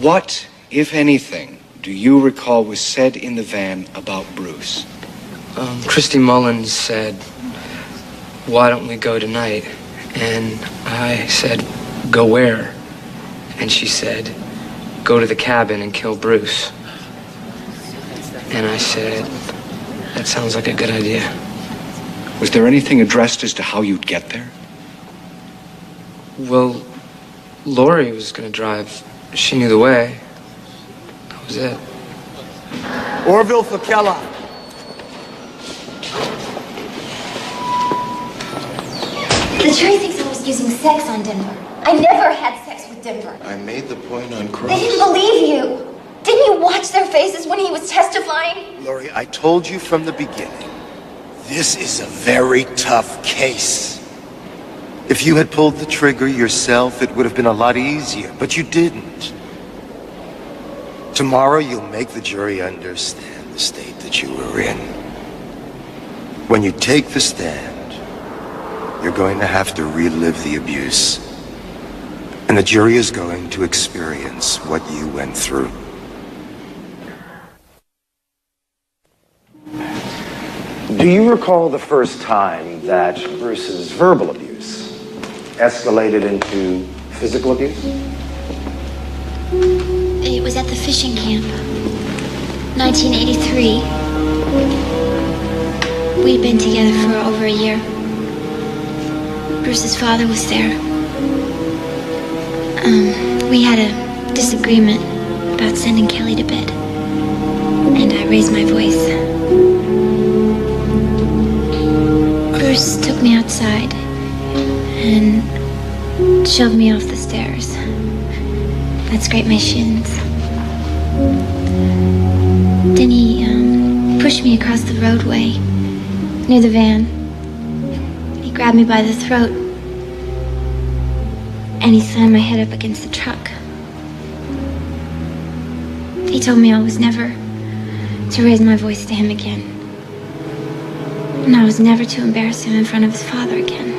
What, if anything, do you recall was said in the van about Bruce? Christy Mullins said, "Why don't we go tonight?" And I said, "Go where?" And she said, "Go to the cabin and kill Bruce." And I said, "That sounds like a good idea." Was there anything addressed as to how you'd get there? Well, Lori was gonna drive. She knew the way. That was it. Orville Fakella. The jury thinks I was using sex on Denver. I never had sex with Denver. I made the point on cross. They didn't believe you. Didn't you watch their faces when he was testifying? Lori, I told you from the beginning, this is a very tough case. If you had pulled the trigger yourself, it would have been a lot easier, but you didn't. Tomorrow, you'll make the jury understand the state that you were in. When you take the stand, you're going to have to relive the abuse. And the jury is going to experience what you went through. Do you recall the first time that Bruce's verbal abuse escalated into physical abuse? It was at the fishing camp. 1983. We'd been together for over a year. Bruce's father was there. We had a disagreement about sending Kelly to bed. And I raised my voice. Bruce took me outside and shoved me off the stairs. That scraped my shins. Then he pushed me across the roadway near the van. He grabbed me by the throat and he slammed my head up against the truck. He told me I was never to raise my voice to him again. And I was never to embarrass him in front of his father again.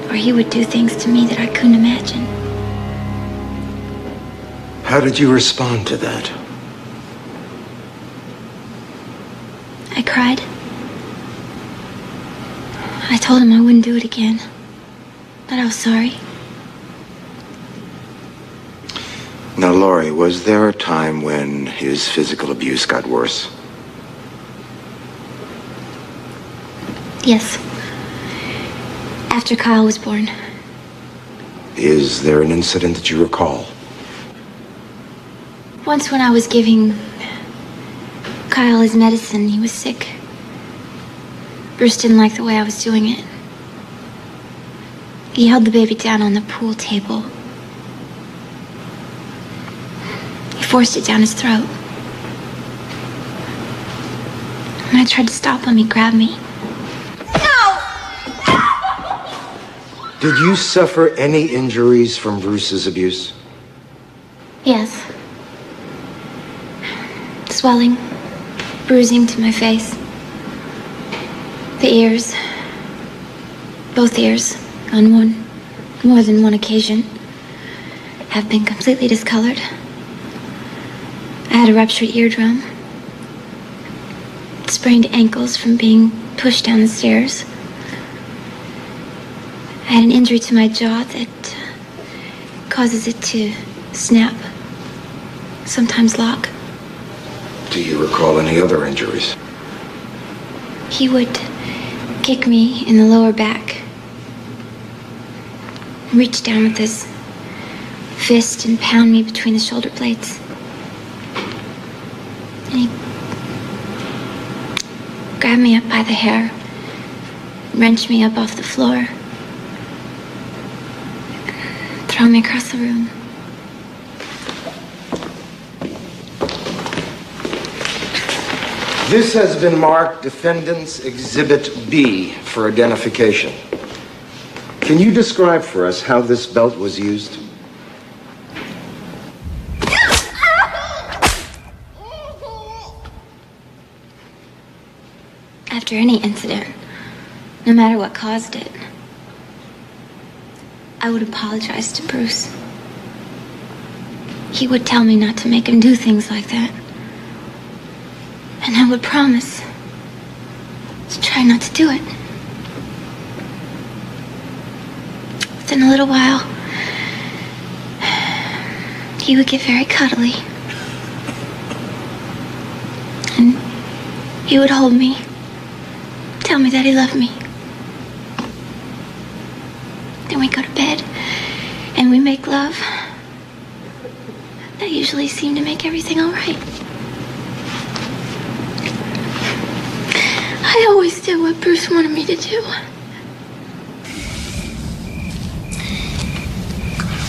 Or he would do things to me that I couldn't imagine. How did you respond to that? I cried. I told him I wouldn't do it again. That I was sorry. Now, Lori, was there a time when his physical abuse got worse? Yes. After Kyle was born. Is there an incident that you recall? Once when I was giving Kyle his medicine, he was sick. Bruce didn't like the way I was doing it. He held the baby down on the pool table. He forced it down his throat. When I tried to stop him, he grabbed me. Did you suffer any injuries from Bruce's abuse? Yes. Swelling, bruising to my face. The ears, both ears, on more than one occasion, have been completely discolored. I had a ruptured eardrum, sprained ankles from being pushed down the stairs. I had an injury to my jaw that causes it to snap, sometimes lock. Do you recall any other injuries? He would kick me in the lower back, reach down with his fist and pound me between the shoulder blades. And he'd grab me up by the hair, wrench me up off the floor, throw me across the room. This has been marked Defendant's Exhibit B for identification. Can you describe for us how this belt was used? After any incident, no matter what caused it, I would apologize to Bruce. He would tell me not to make him do things like that. And I would promise to try not to do it. Within a little while, he would get very cuddly. And he would hold me, tell me that he loved me. Then we go to bed, and we make love. That usually seemed to make everything all right. I always did what Bruce wanted me to do. I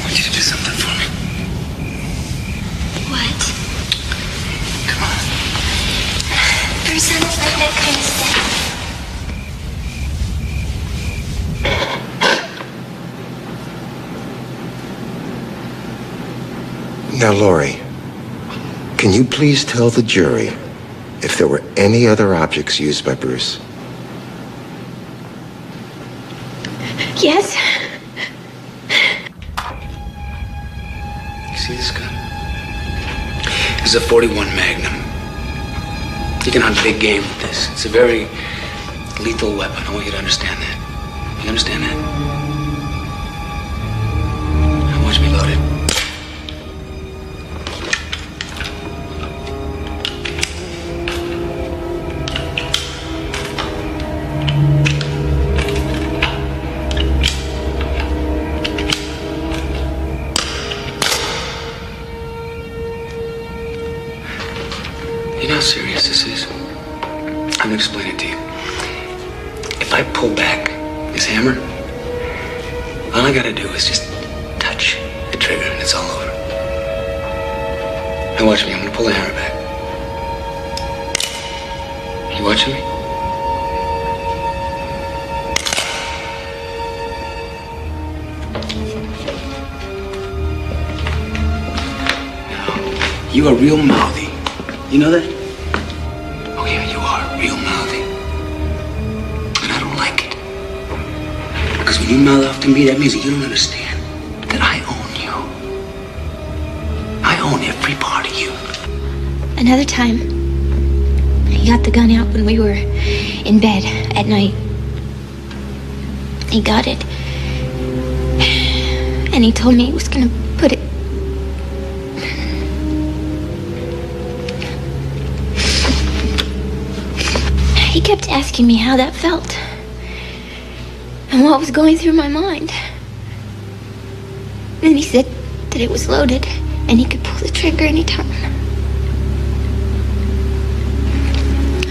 want you to do something for me. What? Come on. Bruce sounds like that kind of stuff. Now, Laurie, can you please tell the jury if there were any other objects used by Bruce? Yes. You see this gun? It's a .41 Magnum. You can hunt big game with this. It's a very lethal weapon. I want you to understand that. You understand that? Now watch me load it. You know how serious this is? I'm gonna explain it to you. If I pull back this hammer, all I gotta do is just touch the trigger and it's all over. Now watch me, I'm gonna pull the hammer back. You watching me? Now, you are real mouthy. You know that? Oh yeah, you are real mouthy. And I don't like it. Because when you mouth off to me, that means that you don't understand that I own you. I own every part of you. Another time, he got the gun out when we were in bed at night. He got it. And he told me he was gonna put it. He kept asking me how that felt and what was going through my mind. Then he said that it was loaded and he could pull the trigger anytime.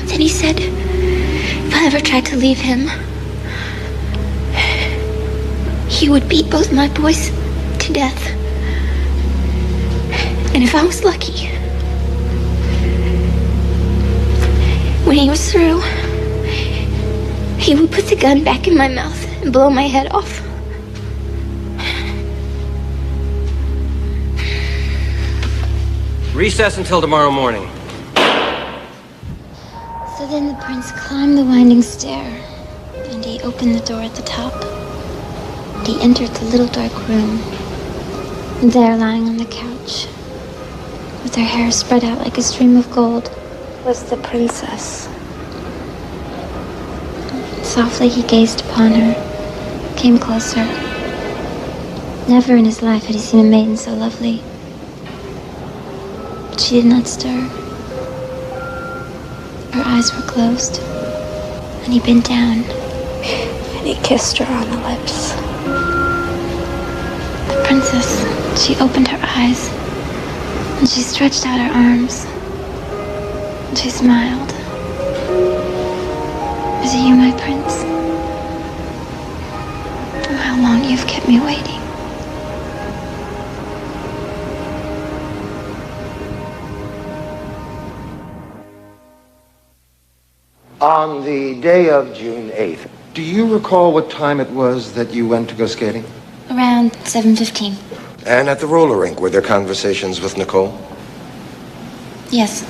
Then he said if I ever tried to leave him, he would beat both my boys to death. And if I was lucky, when he was through, he would put the gun back in my mouth and blow my head off. Recess until tomorrow morning. So then the prince climbed the winding stair, and he opened the door at the top. He entered the little dark room. And there, lying on the couch, with her hair spread out like a stream of gold, was the princess. Softly he gazed upon her, came closer. Never in his life had he seen a maiden so lovely. But she did not stir. Her eyes were closed, and he bent down, and he kissed her on the lips. The princess, she opened her eyes, and she stretched out her arms, and she smiled. Is it you, my prince? Oh, how long you've kept me waiting. On the day of June 8th, do you recall what time it was that you went to go skating? Around 7:15. And at the roller rink, were there conversations with Nicole? Yes.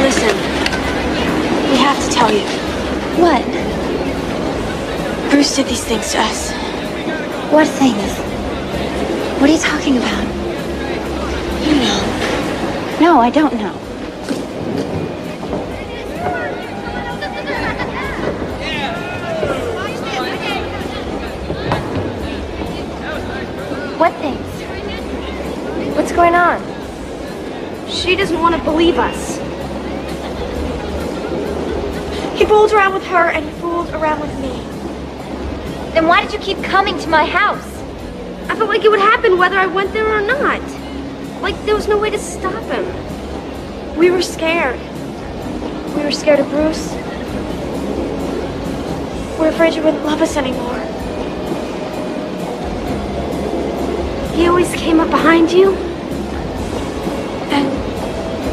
Listen, we have to tell you. What? Bruce did these things to us. What things? What are you talking about? You know. No, I don't know. What things? What's going on? She doesn't want to believe us. He fooled around with her and he fooled around with me. Then why did you keep coming to my house? I felt like it would happen whether I went there or not. Like there was no way to stop him. We were scared. We were scared of Bruce. We were afraid you wouldn't love us anymore. He always came up behind you. And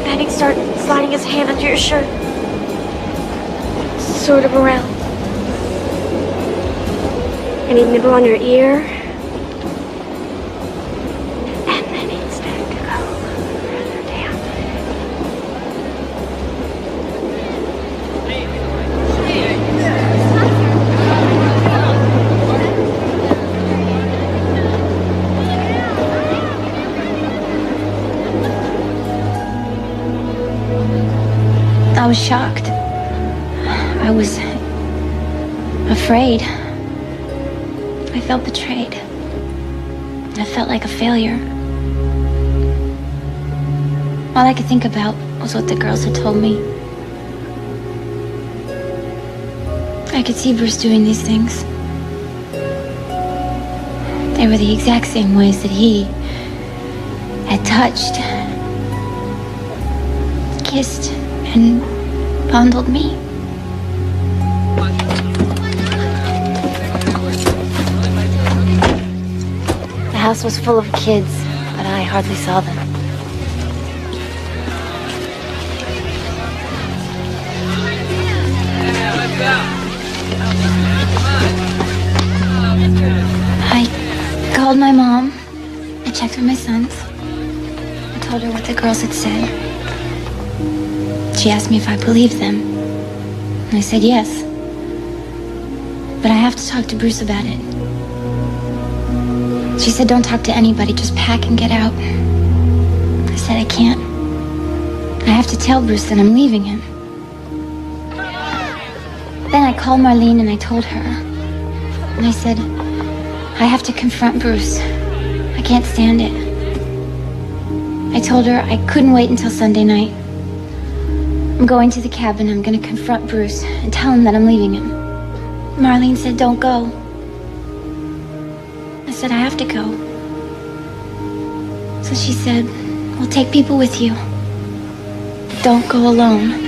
then he'd start sliding his hand under your shirt. Sort of around. And he'd nibble on your ear. And then he'd start to go further down. I was shocked. I was afraid. I felt betrayed. I felt like a failure. All I could think about was what the girls had told me. I could see Bruce doing these things. They were the exact same ways that he had touched, kissed, and fondled me. The house was full of kids, but I hardly saw them. I called my mom. I checked with my sons. I told her what the girls had said. She asked me if I believed them. And I said yes. But I have to talk to Bruce about it. She said, don't talk to anybody, just pack and get out. I said, I can't. I have to tell Bruce that I'm leaving him. Then I called Marlene and I told her. And I said, I have to confront Bruce. I can't stand it. I told her I couldn't wait until Sunday night. I'm going to the cabin. I'm going to confront Bruce and tell him that I'm leaving him. Marlene said, don't go. I said, I have to go. So she said, well, take people with you. Don't go alone.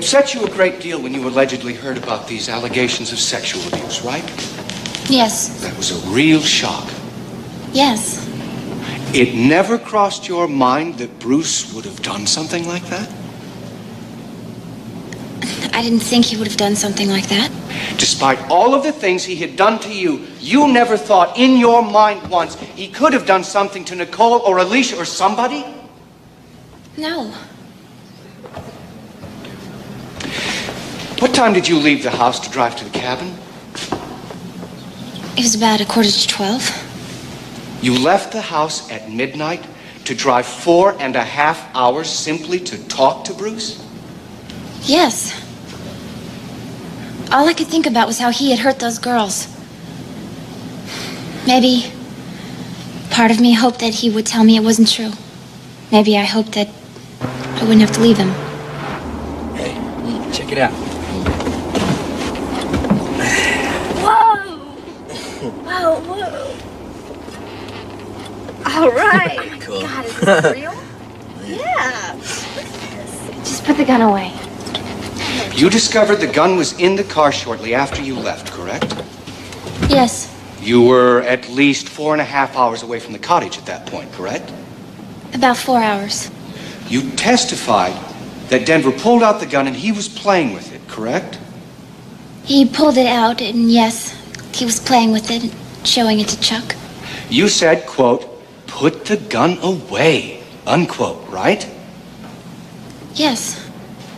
upset you a great deal when you allegedly heard about these allegations of sexual abuse, right? Yes. That was a real shock. Yes. It never crossed your mind that Bruce would have done something like that? I didn't think he would have done something like that. Despite all of the things he had done to you, you never thought in your mind once he could have done something to Nicole or Alicia or somebody? No. What time did you leave the house to drive to the cabin? It was about 11:45. You left the house at midnight to drive 4.5 hours simply to talk to Bruce? Yes. All I could think about was how he had hurt those girls. Maybe part of me hoped that he would tell me it wasn't true. Maybe I hoped that I wouldn't have to leave him. Hey, check it out. Whoa! Whoa, whoa. All right. Cool. God, is this real? Yeah. Just put the gun away. You discovered the gun was in the car shortly after you left, correct? Yes. You were at least 4.5 hours away from the cottage at that point, correct? About 4 hours. You testified that Denver pulled out the gun and he was playing with it, correct? He pulled it out, and yes, he was playing with it, showing it to Chuck. You said, quote, put the gun away, unquote, right? Yes.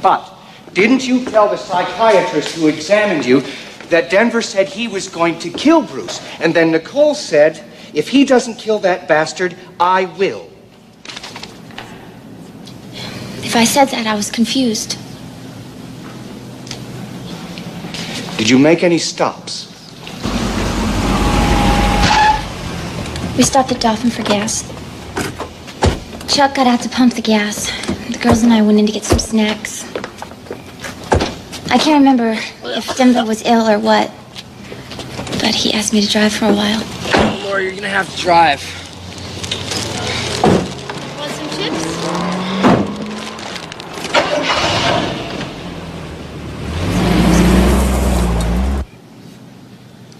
But didn't you tell the psychiatrist who examined you that Denver said he was going to kill Bruce? And then Nicole said, if he doesn't kill that bastard, I will. If I said that, I was confused. Did you make any stops? We stopped at Dolphin for gas. Chuck got out to pump the gas. The girls and I went in to get some snacks. I can't remember if Denver was ill or what, but he asked me to drive for a while. Laura, you're gonna have to drive. Want some chips?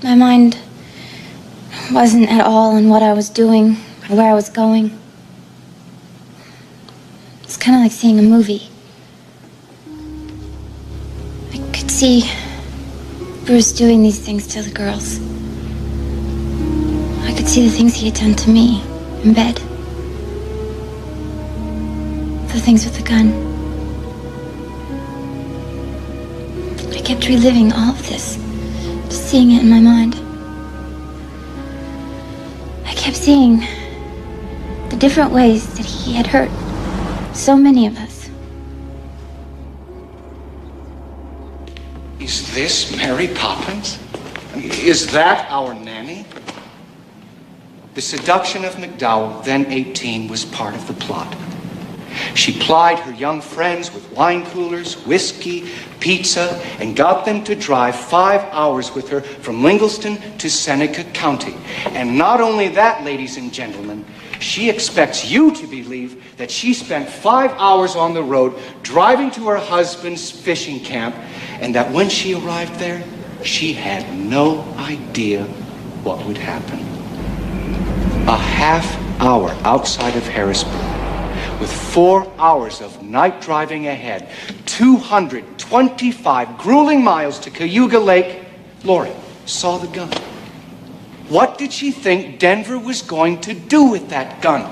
My mind wasn't at all on what I was doing or where I was going. It's kind of like seeing a movie. I could see Bruce doing these things to the girls. I could see the things he had done to me in bed. The things with the gun. I kept reliving all of this, just seeing it in my mind. I kept seeing the different ways that he had hurt so many of us. Is this Mary Poppins? Is that our nanny? The seduction of McDowell, then 18, was part of the plot. She plied her young friends with wine coolers, whiskey, pizza, and got them to drive 5 hours with her from Lingleston to Seneca County. And not only that, ladies and gentlemen, she expects you to believe that she spent 5 hours on the road driving to her husband's fishing camp, and that when she arrived there, she had no idea what would happen. A half hour outside of Harrisburg, with 4 hours of night driving ahead, 225 grueling miles to Cayuga Lake, Lori saw the gun. What did she think Denver was going to do with that gun?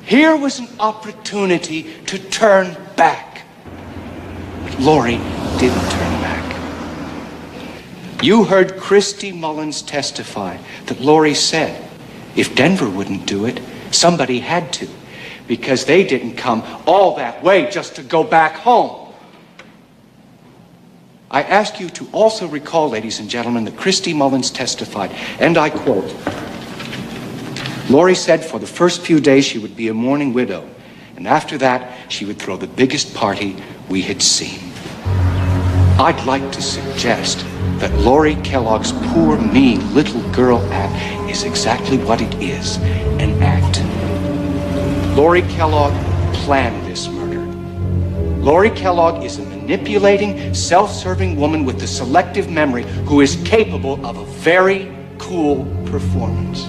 Here was an opportunity to turn back. But Lori didn't turn back. You heard Christy Mullins testify that Lori said, if Denver wouldn't do it, somebody had to, because they didn't come all that way just to go back home. I ask you to also recall, ladies and gentlemen, that Christy Mullins testified, and I quote, Lori said for the first few days she would be a mourning widow, and after that she would throw the biggest party we had seen. I'd like to suggest that Lori Kellogg's poor, mean little girl act is exactly what it is, an act. Lori Kellogg planned this murder. Lori Kellogg is a manipulating, self-serving woman with a selective memory who is capable of a very cool performance.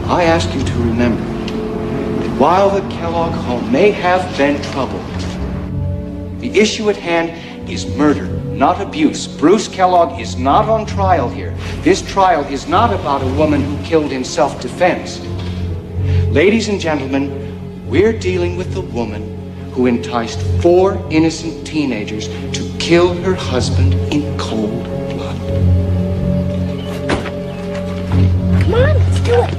I ask you to remember that while the Kellogg home may have been troubled, the issue at hand is murder, not abuse. Bruce Kellogg is not on trial here. This trial is not about a woman who killed in self-defense. Ladies and gentlemen, we're dealing with a woman who enticed 4 innocent teenagers to kill her husband in cold blood. Come on, let's do it.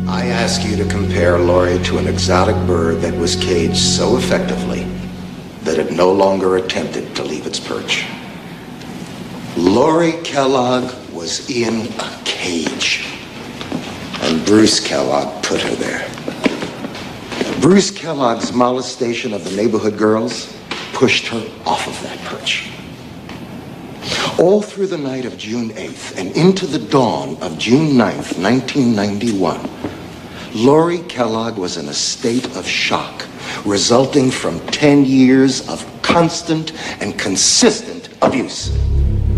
I ask you to compare Lori to an exotic bird that was caged so effectively that it no longer attempted to leave its perch. Lori Kellogg was in a cage, and Bruce Kellogg put her there. Bruce Kellogg's molestation of the neighborhood girls pushed her off of that perch. All through the night of June 8th and into the dawn of June 9th, 1991, Lori Kellogg was in a state of shock resulting from 10 years of constant and consistent abuse.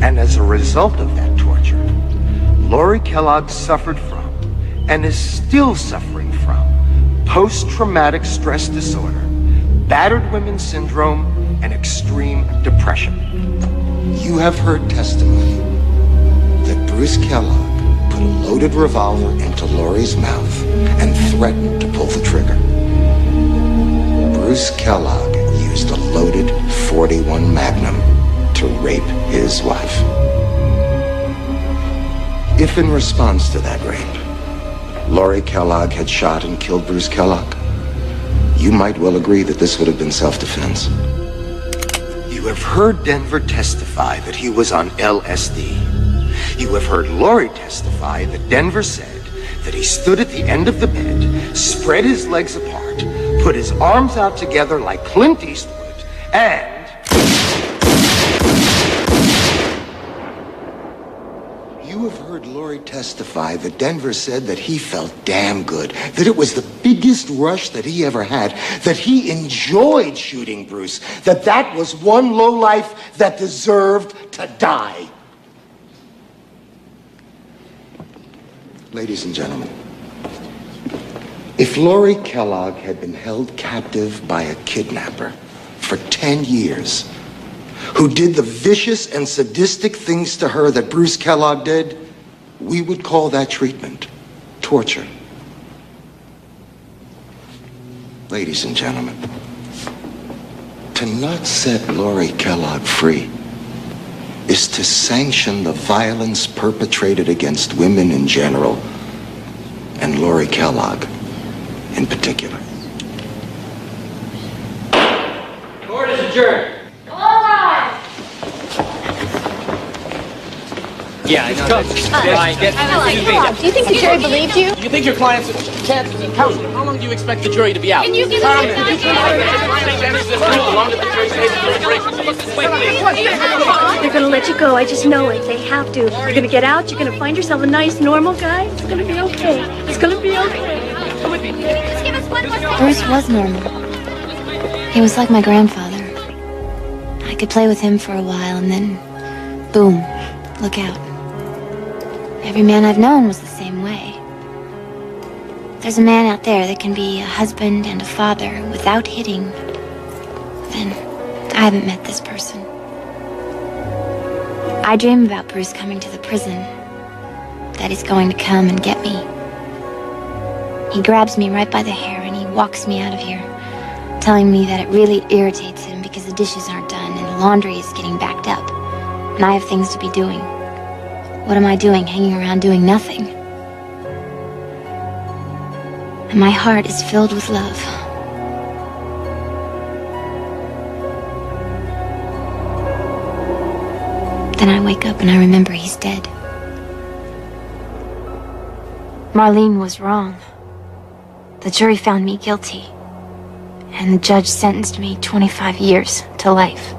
And as a result of that torture, Lori Kellogg suffered from, and is still suffering from, post-traumatic stress disorder, battered women syndrome, and extreme depression. You have heard testimony that Bruce Kellogg put a loaded revolver into Lori's mouth and threatened to pull the trigger. Bruce Kellogg used a loaded .41 Magnum to rape his wife. If in response to that rape, Lori Kellogg had shot and killed Bruce Kellogg, you might well agree that this would have been self-defense. You have heard Denver testify that he was on LSD. You have heard Lori testify that Denver said that he stood at the end of the bed, spread his legs apart, put his arms out together like Clint Eastwood, and... You have heard Lori testify that Denver said that he felt damn good, that it was the biggest rush that he ever had, that he enjoyed shooting Bruce, that that was one lowlife that deserved to die. Ladies and gentlemen, if Lori Kellogg had been held captive by a kidnapper for 10 years, who did the vicious and sadistic things to her that Bruce Kellogg did, we would call that treatment torture. Ladies and gentlemen, to not set Lori Kellogg free is to sanction the violence perpetrated against women in general, and Lori Kellogg in particular. Court is adjourned. Yeah, I know. Do you think the jury believed you? Do you think your client's can't count? How long do you expect the jury to be out? Can you give us They're gonna let you go. I just know it. They have to. You're gonna get out. You're gonna find yourself a nice, normal guy. It's gonna be okay. It's gonna be okay. Come with me. Just give us one more second. Bruce was normal. He was like my grandfather. I could play with him for a while and then, boom, look out. Every man I've known was the same way. There's a man out there that can be a husband and a father without hitting. Then I haven't met this person. I dream about Bruce coming to the prison, that he's going to come and get me. He grabs me right by the hair and he walks me out of here, telling me that it really irritates him because the dishes aren't done and the laundry is getting backed up, and I have things to be doing. What am I doing, hanging around doing nothing? And my heart is filled with love. Then I wake up and I remember he's dead. Marlene was wrong. The jury found me guilty, and the judge sentenced me 25 years to life.